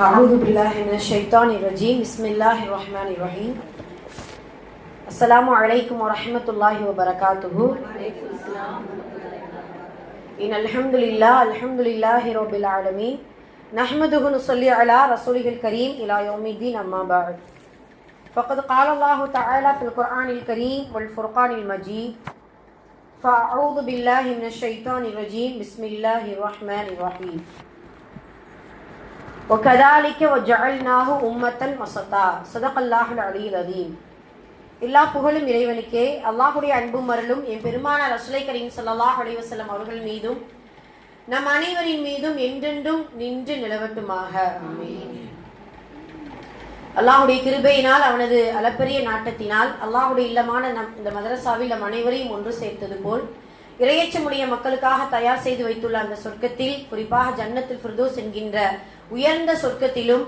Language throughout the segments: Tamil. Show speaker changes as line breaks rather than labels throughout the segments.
أعوذ بالله من الشيطان الرجيم بسم الله الرحمن الرحيم السلام عليكم ورحمة الله وبركاته إن الحمد لله رب العالمين نحمده ونصلي على رسوله الكريم إلى يوم الدين أما بعد فقد قال الله تعالى في القرآن الكريم والفرقان المجيد فأعوذ بالله من الشيطان الرجيم بسم الله الرحمن الرحيم وكذلك وجعلناه أمة وسطا صدق الله العلي العظيم. எல்லா புகழும் இறைவனுக்கே. அல்லாஹ்வுடைய அன்பும் அருளும் என் பெருமானார் ரசூலை கரீம் ஸல்லல்லாஹு அலைஹி வஸல்லம் அவர்கள் மீதும் நம் அனைவரின் மீதும் என்றென்றும் நின்று நிலவட்டுமாக. ஆமீன். அல்லாஹ்வுடைய கிருபையினால் அவனது அளப்பரிய நாட்டத்தினால் அல்லாஹ்வுடைய இல்லமான இந்த மதரசாவில் நம் அனைவரையும் ஒன்று சேர்த்தது போல் இறையச்சமுடைய மக்களுக்காக தயார் செய்து வைத்துள்ள அந்த சொர்க்கத்தில், குறிப்பாக ஜன்னத்துல் ஃபிர்தௌஸ் என்கின்ற உயர்ந்த சொர்க்கத்திலும்,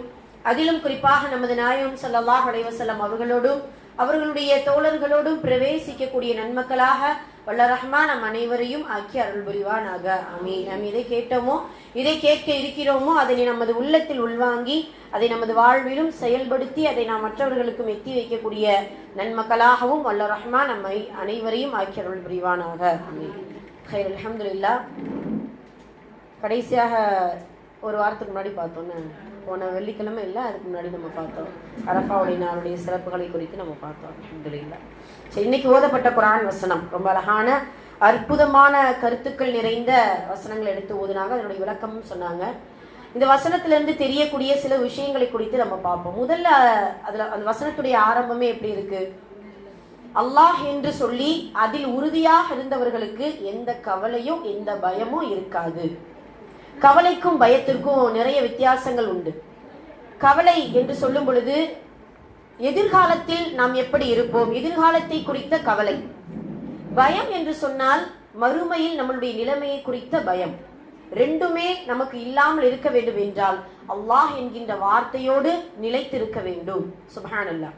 அதிலும் குறிப்பாக நமது நாயகம் ஸல்லல்லாஹு அலைஹி வஸல்லம் அவர்களோடும் அவர்களுடைய தோழர்களோடும் பிரவேசிக்கக்கூடிய நன்மக்களாக வல்ல ரஹ்மான் நம் அனைவரையும் ஆக்கி அருள் புரிவானாக. ஆமீன். நாம் எதை கேட்டோமோ, இதை கேட்க இருக்கிறோமோ அதனை நமது உள்ளத்தில் உள்வாங்கி அதை நமது வாழ்விலும் செயல்படுத்தி அதை நாம் மற்றவர்களுக்கும் எத்தி வைக்கக்கூடிய நன்மக்களாகவும் வல்ல ரஹ்மான் நம்மை அனைவரையும் ஆக்கி அருள் புரிவானாக. ஆமீன். ஹைர். அல்ஹம்துலில்லாஹ். கடைசியாக ஒரு வாரத்துக்கு முன்னாடி பார்த்தோன்னு, போன வெள்ளிக்கிழமை இல்லை, அதுக்கு முன்னாடி நம்ம பார்த்தோம் அரஃபாவுடைய நாளுடைய சிறப்புகளை குறித்து நம்ம பார்த்தோம். அல்ஹம்துலில்லாஹ். சரி, இன்னைக்கு ஓதப்பட்ட குர்ஆன் வசனம் ரொம்ப அழகான அற்புதமான கருத்துக்கள் நிறைந்த வசனங்கள் எடுத்து ஓதுனாங்க. அதனுடைய விளக்கமும் சொன்னாங்க. இந்த வசனத்திலிருந்து தெரியக்கூடிய சில விஷயங்களை குறித்து நம்ம பார்ப்போம். முதல்ல அதுல அந்த வசனத்துடைய ஆரம்பமே எப்படி இருக்கு? அல்லாஹ் என்று சொல்லி அதில் உறுதியாக இருந்தவர்களுக்கு எந்த கவலையும் எந்த பயமும் இருக்காது. கவலைக்கும் பயத்திற்கும் நிறைய வித்தியாசங்கள் உண்டு. கவலை என்று சொல்லும் பொழுது எதிர்காலத்தில் நாம் எப்படி இருப்போம், எதிர்காலத்தை குறித்த கவலை. பயம் என்று சொன்னால் மறுமையில் நம்மளுடைய நிலைமையை குறித்த பயம். ரெண்டுமே நமக்கு இல்லாமல் இருக்க வேண்டும் என்றால் அல்லாஹ் என்கின்ற வார்த்தையோடு நிலைத்திருக்க வேண்டும். சுப்ஹானல்லாஹ்.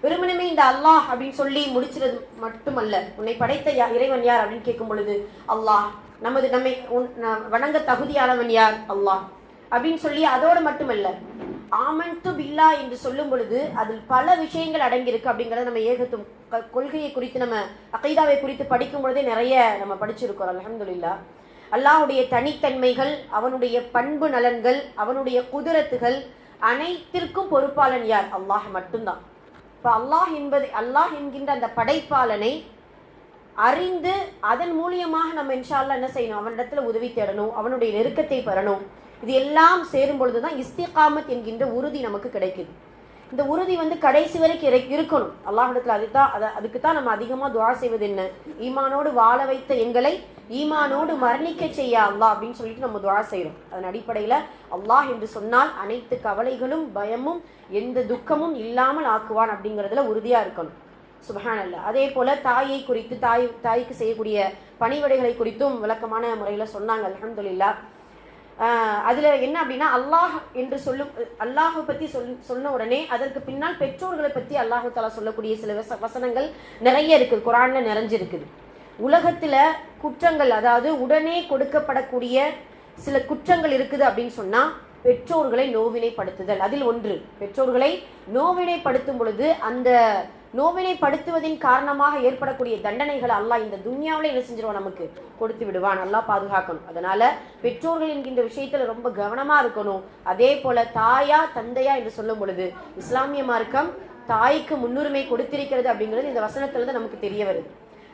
வெறுமனே இந்த அல்லாஹ் அப்படின்னு சொல்லி முடிச்சிறது மட்டுமல்ல. உன்னை படைத்த இறைவன் யார் அப்படின்னு கேட்கும் பொழுது அல்லாஹ், நம்மை வணங்க தகுதியானவன் யார்? அல்லாஹ் அப்படின்னு சொல்லி அதோடு மட்டுமல்ல, ஆமன்து பில்லா என்று சொல்லும் பொழுது அதில் பல விஷயங்கள் அடங்கியிருக்கு. அப்படிங்கிறத நம்ம ஏகத்துவம் கொள்கையை குறித்து, நம்ம அகைதாவை குறித்து படிக்கும் பொழுதே நிறைய நம்ம படிச்சிருக்கோம். அல்ஹம்துலில்லாஹ். அல்லாஹ்வுடைய தனித்தன்மைகள், அவனுடைய பண்பு நலன்கள், அவனுடைய குதிரத்துகள் அனைத்திற்கும் பொறுப்பாளன் யார்? அல்லாஹ் மட்டும்தான். இப்போ அல்லாஹ் என்கின்ற அந்த படைப்பாளனை அறிந்து அதன் மூலியமாக நம்ம இன்ஷா அல்லாஹ் என்ன செய்யணும்? அவனிடத்துல உதவி தேடணும், அவனுடைய நெருக்கத்தை பெறணும். இது எல்லாம் சேரும் பொழுதுதான் இஸ்திகாமத் என்கின்ற உறுதி நமக்கு கிடைக்குது. இந்த உறுதி கடைசி வரைக்கும் இருக்கணும் அல்லாஹ்விடத்துல. அதுக்குத்தான் நம்ம அதிகமா துஆ செய்வது என்ன? ஈமானோடு வாழ வைத்த எங்களை ஈமானோடு மரணிக்க செய்ய அல்லாஹ் அப்படின்னு சொல்லிட்டு நம்ம துஆ செய்யறோம். அதன் அடிப்படையில அல்லாஹ் என்று சொன்னால் அனைத்து கவலைகளும் பயமும் எந்த துக்கமும் இல்லாமல் ஆக்குவான் அப்படிங்கிறதுல உறுதியா இருக்கணும். சுப்ஹானல்லாஹ். அதே போல தாயை குறித்து, தாய்க்கு செய்யக்கூடிய பணிவிடைகளை குறித்தும் விளக்கமான முறையில சொன்னாங்க. அல்ஹம்துலில்லாஹ். அதுல என்ன அப்படின்னா, அல்லாஹ் என்று அல்லாஹை பத்தி சொன்ன உடனே அதற்கு பின்னால் பெற்றோர்களை பத்தி அல்லாஹு தஆலா சொல்லக்கூடிய சில வசனங்கள் நிறைய இருக்கு, குர்ஆன்ல நிறைஞ்சிருக்குது. உலகத்துல குற்றங்கள், அதாவது உடனே கொடுக்கப்படக்கூடிய சில குற்றங்கள் இருக்குது அப்படின்னு சொன்னா பெற்றோர்களை நோவினைப்படுத்துதல் அதில் ஒன்று. பெற்றோர்களை நோவினைப்படுத்தும் பொழுது அந்த நோவினைப்படுத்துவதின் காரணமாக ஏற்படக்கூடிய தண்டனைகளை அல்லாஹ் இந்த துன்யாவில என்ன செஞ்சிருவான்? நமக்கு கொடுத்து விடுவான். அல்லாஹ் பாதுகாக்கணும். அதனால பெற்றோர்கள் என்கின்ற விஷயத்துல ரொம்ப கவனமா இருக்கணும். அதே போல தாயா தந்தையா என்று சொல்லும் பொழுது இஸ்லாமிய மார்க்கம் தாய்க்கு முன்னுரிமை கொடுத்திருக்கிறது அப்படிங்கிறது இந்த வசனத்துல நமக்கு தெரிய வருது.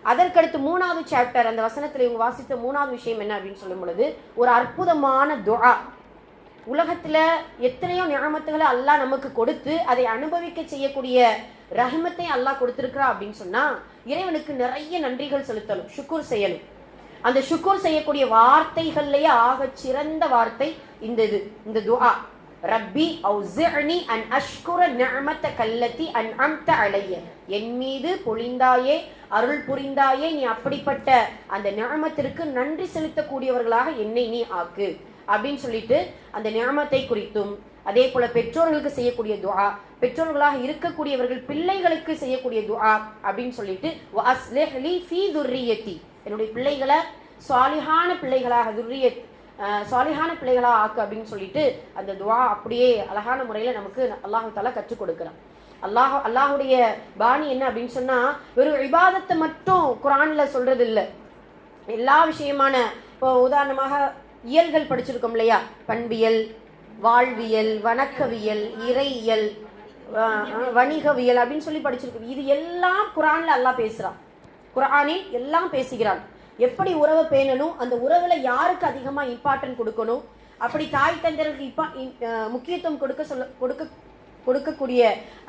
அதற்கடுத்து 3வது சாப்டர், அந்த வசனத்துல இவங்க வாசித்த 3வது விஷயம் என்ன அப்படின்னு சொல்லும் பொழுது ஒரு அற்புதமான துஆ. உலகத்துல எத்தனையோ நிஅமத்துகளை அல்லாஹ் நமக்கு கொடுத்து அதை அனுபவிக்க செய்யக்கூடிய ரஹ்மத்தை அல்லாஹ் கொடுத்திருக்கிறா அப்படின்னு சொன்னா இறைவனுக்கு நிறைய நன்றிகள் செலுத்தணும், ஷுக்குர் செய்யணும். அந்த ஷுக்குர் செய்யக்கூடிய வார்த்தைகள்லயே ஆக சிறந்த வார்த்தை இந்த துஆ. ரப்பி அவ்ஸிஅனி அன் அஷ்குர நிஅமத்தக அல்லதி அன்அம்த அலைய. என் மீது பொழிந்தாயே, அருள் புரிந்தாயே, நீ அப்படிப்பட்ட அந்த நிஅமத்திற்கு நன்றி செலுத்தக்கூடியவர்களாக என்னை நீ ஆக்கு அப்படின்னு சொல்லிட்டு அந்த நிஅமத்தை குறித்தும், அதே போல பெற்றோர்களுக்கு செய்யக்கூடிய துஆ, பெற்றோர்களாக இருக்கக்கூடியவர்கள் பிள்ளைகளுக்கு செய்யக்கூடிய துஆ அப்படின்னு சொல்லிட்டு வஅஸ்லிஹ் லி ஃபீ துர்ரியத்தி, என்னுடைய பிள்ளைகளை சாலிஹான பிள்ளைகளாக, துர்ரியத் சாலிஹான பிள்ளைகளா ஆக்கு அப்படின்னு சொல்லிட்டு அந்த துவா அப்படியே அழகான முறையில் நமக்கு அல்லாஹு தஆலா கற்றுக் கொடுக்குறான். அல்லாஹுடைய பாணி என்ன அப்படின்னு சொன்னா, வெறும் இபாதத்தை மட்டும் குர்ஆன்ல சொல்றது இல்லை. எல்லா விஷயமான, இப்போ உதாரணமாக இயல்கள் படிச்சிருக்கோம் இல்லையா, பண்பியல், வாழ்வியல், வணக்கவியல், இறையியல், வணிகவியல் அப்படின்னு சொல்லி படிச்சிருக்கோம். இது எல்லாம் குர்ஆன்ல அல்லாஹ் பேசுறான். குர்ஆனில் எல்லாம் பேசுகிறான். எப்படி உறவை பேணணும், அந்த உறவுல யாருக்கு அதிகமா இம்பார்ட்டன்ட் கொடுக்கணும், அப்படி தாய் தந்தையர்களுக்கு முக்கியத்துவம் கொடுக்கக்கூடிய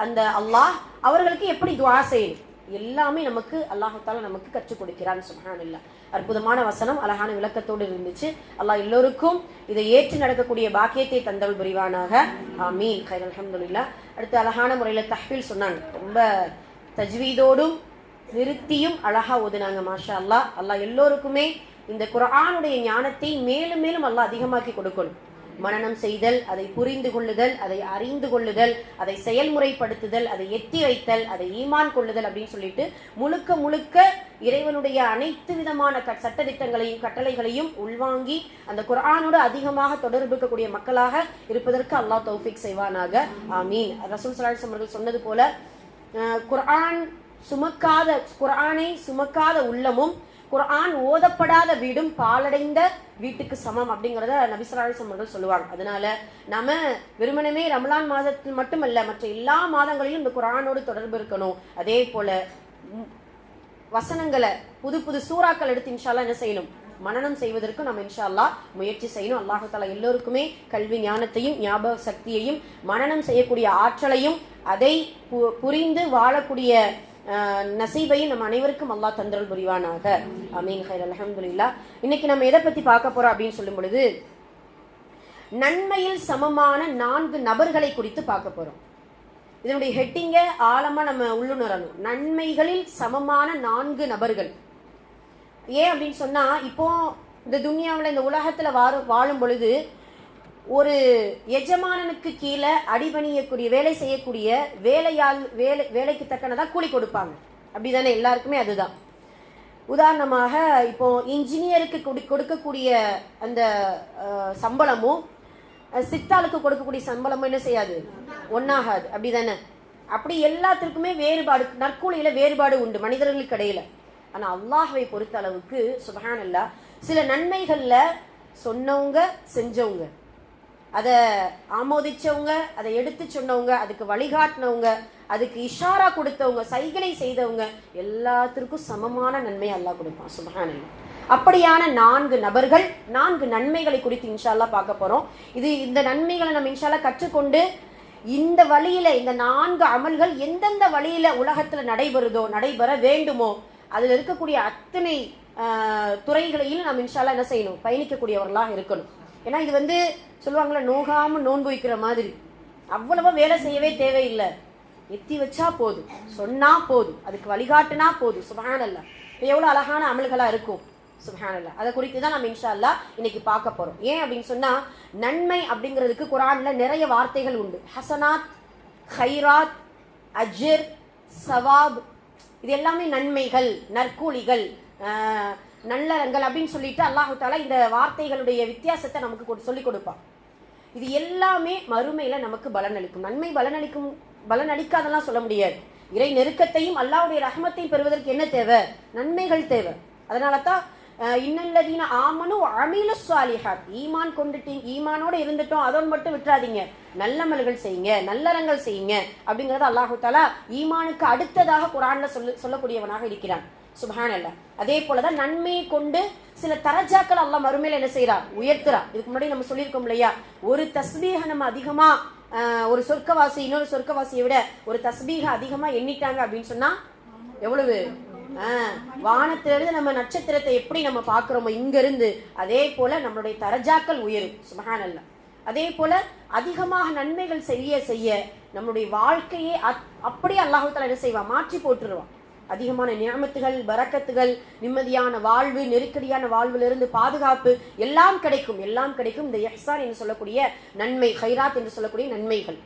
அந்த அல்லாஹ் அவர்களுக்கு எப்படி துஆ செய்யணும், எல்லாமே நமக்கு அல்லாஹ் தஆலா நமக்கு கற்றுக் கொடுக்கிறான். சுப்ஹானல்லாஹ். அற்புதமான வசனம், அழகான விளக்கத்தோடு இருந்துச்சு. அல்லாஹ் எல்லோருக்கும் இதை ஏற்று நடக்கக்கூடிய பாக்கியத்தை தந்தல் புரிவானாக. ஆமீன். கைர் அல்ஹம்துலில்லாஹ். அடுத்து அழகான முறையில் தஹ்ஃபீல் சொன்னாங்க. ரொம்ப தஜ்வீதோடும் நிறுத்தியும் அழகா ஓதுனாங்க. மாஷா அல்லாஹ். அல்லாஹ் எல்லோருக்குமே இந்த குர்ஆனுடைய ஞானத்தை மேலும் மேலும் அல்லாஹ் அதிகமாக்கி கொடுக்கணும். மனனம் செய்தல், அதை புரிந்து கொள்ளுதல், அதை அறிந்து கொள்ளுதல், அதை செயல்முறைப்படுத்துதல், அதை எத்தி வைத்தல், அதை ஈமான் கொள்ளுதல் அப்படின்னு சொல்லிட்டு முழுக்க முழுக்க இறைவனுடைய அனைத்து விதமான சட்டதிட்டங்களையும் கட்டளைகளையும் உள்வாங்கி அந்த குர்ஆனோடு அதிகமாக தொடர்புக்கக்கூடிய மக்களாக இருப்பதற்கு அல்லாஹ் தௌஃபீக் செய்வானாக. ஆமீன். ரசூல் ஸல்லல்லாஹு அலைஹி வஸல்லம் அவர்கள் சொன்னது போல, குர்ஆனை சுமக்காத உள்ளமும் குர்ஆன் ஓதப்படாத வீடும் பாலடைந்த வீட்டுக்கு சமம் அப்படிங்கிறத நபி ஸல்லல்லாஹு அலைஹி வஸல்லம் அவர்கள் சொல்லுவாங்க. அதனால நம்ம வெறுமனமே ரமலான் மாதத்தில் மட்டுமல்ல, மற்ற எல்லா மாதங்களிலும் இந்த குர்ஆனோடு தொடர்பு இருக்கணும். அதே போல வசனங்களை புது புது சூறாக்கள் எடுத்து இன்ஷா அல்லாஹ் என்ன செய்யணும், மனனம் செய்வதற்கு நம்ம இன்ஷா அல்லாஹ் முயற்சி செய்யணும். அல்லாஹ் தஆலா எல்லோருக்குமே கல்வி ஞானத்தையும் ஞாபக சக்தியையும் மனனம் செய்யக்கூடிய ஆற்றலையும் அதை புரிந்து வாழக்கூடிய நசீபையும் நம்ம அனைவருக்கும் அல்லாஹ் தந்தருள் புரிவானாக. ஆமீன். கைர் அல்ஹம்துலில்லாஹ். இன்னைக்கு நம்ம எதை பத்தி பார்க்க போறோம் அப்படின்னு சொல்லும் பொழுது, நன்மையில் சமமான 4 நபர்களை குறித்து பார்க்க போறோம். இதனுடைய ஹெட்டிங்க ஆழமா நம்ம உள்ளுணரணும். நன்மைகளில் சமமான 4 நபர்கள். ஏன் அப்படின்னு சொன்னா, இப்போ இந்த துன்யாவில் இந்த உலகத்துல வாழும் பொழுது ஒரு எஜமானனுக்கு கீழே அடிபணியக்கூடிய வேலை செய்யக்கூடிய வேலைக்கு தக்கனதா கூலி கொடுப்பாங்க. அப்படிதானே? எல்லாருக்குமே அதுதான். உதாரணமாக இப்போ இன்ஜினியருக்கு கொடுக்கக்கூடிய அந்த சம்பளமும் சித்தாளுக்கு கொடுக்கக்கூடிய சம்பளமும் என்ன செய்யாது, ஒன்னாகாது. அப்படிதானே? அப்படி எல்லாத்திற்குமே வேறுபாடு, நற்கூலியில வேறுபாடு உண்டு மனிதர்களுக்கு இடையில. ஆனா அல்லாஹ்வை பொறுத்த அளவுக்கு சுப்ஹானல்லாஹ், சில நன்மைகள்ல சொன்னவங்க செஞ்சவங்க, அதை ஆமோதிச்சவங்க, அதை எடுத்து சொன்னவங்க, அதுக்கு வழிகாட்டினவங்க, அதுக்கு இஷாரா கொடுத்தவங்க, சைகை செய்தவங்க, எல்லாத்திற்கும் சமமான நன்மை அல்லாஹ் கொடுப்பான். சுப்ஹானல்லாஹ். அப்படியான 4 நபர்கள் 4 நன்மைகளை குறித்து இன்ஷா அல்லாஹ் பார்க்க போறோம். இந்த நன்மைகளை நம்ம இன்ஷா அல்லாஹ் கற்றுக்கொண்டு இந்த வழியில இந்த 4 அமல்கள் எந்தெந்த வழியில உலகத்துல நடைபெற வேண்டுமோ அதுல இருக்கக்கூடிய அத்தனை துறைகளையும் நம்ம இன்ஷா அல்லாஹ் என்ன செய்யணும், பயணிக்கக்கூடியவர்களாக இருக்கணும். ஏன்னா இது சொல்லுவாங்களே, நோகாம நோன்பு வைக்கிற மாதிரி. அவ்வளவா வேலை செய்யவே தேவையில்லை, எத்தி வச்சா போதும், சொன்னா போதும், அதுக்கு வழிகாட்டுனா போதும். சுப்ஹானல்லாஹ். எவ்வளவு அழகான அமல்களா இருக்கும். சுப்ஹானல்லாஹ். அதை குறித்து தான் நம்ம இன்ஷா அல்லாஹ் இன்னைக்கு பார்க்க போறோம். ஏன் அப்படின்னு சொன்னா, நன்மை அப்படிங்கிறதுக்கு குர்ஆன்ல நிறைய வார்த்தைகள் உண்டு. ஹசனாத், ஹைராத், அஜ்ர், சவாப், இது எல்லாமே நன்மைகள், நற்கூலிகள், நல்லறங்கள் அப்படின்னு சொல்லிட்டு அல்லாஹ் தஆலா இந்த வார்த்தைகளுடைய வித்தியாசத்தை நமக்கு சொல்லிக் கொடுப்பான். இது எல்லாமே மறுமையில நமக்கு பலனளிக்கும். நன்மை பலனளிக்காதெல்லாம் சொல்ல முடியாது. இறை நெருக்கத்தையும் அல்லாஹ்வுடைய ரஹ்மத்தையும் பெறுவதற்கு என்ன தேவை, நன்மைகள் தேவை. அதனால தான் இன்னல்லதீன ஆமனு அமிலு ஸாலிஹாத், ஈமான் கொண்டுட்டீங்க, ஈமானோட இருந்துட்டோம் அதோடு மட்டும் விட்டுறாதீங்க, நல்லமல்கள் செய்யுங்க, நல்லறங்கள் செய்யுங்க அப்படிங்கறத அல்லாஹ் தஆலா ஈமானுக்கு அடுத்ததாக குர்ஆன்ல சொல்லக்கூடியவனாக இருக்கிறான். சுப்ஹானல்லாஹ். அதே போலதான் நன்மையை கொண்டு சில தரஜாக்கள் அல்லாஹ் மறுமையில என்ன செய்யறான், உயர்த்துறான். இதுக்கு முன்னாடி நம்ம சொல்லியிருக்கோம் இல்லையா, ஒரு தஸ்பீஹ நம்ம அதிகமா ஒரு சொர்க்கவாசி இன்னொரு சொர்க்கவாசியை விட ஒரு தஸ்பீஹ அதிகமா எண்ணிட்டாங்க அப்படின்னு சொன்னா எவ்வளவு, வானத்திலிருந்து நம்ம நட்சத்திரத்தை எப்படி நம்ம பார்க்கிறோமோ இங்க இருந்து, அதே போல நம்மளுடைய தரஜாக்கள் உயரும். சுப்ஹானல்லாஹ். அதே போல அதிகமாக நன்மைகள் செய்ய செய்ய நம்மளுடைய வாழ்க்கையே அப்படியே அல்லாஹ் தஆலா என்ன செய்வான், மாற்றி போட்டுருவான். அதிகமான நியமத்துகள், பரக்கத்துகள், நிம்மதியான வாழ்வு, நெருக்கடியான வாழ்விலிருந்து பாதுகாப்பு எல்லாம் கிடைக்கும். இந்த இஹ்சான் என்று சொல்லக்கூடிய நன்மை, ஹைராத் என்று சொல்லக்கூடிய நன்மைகள்.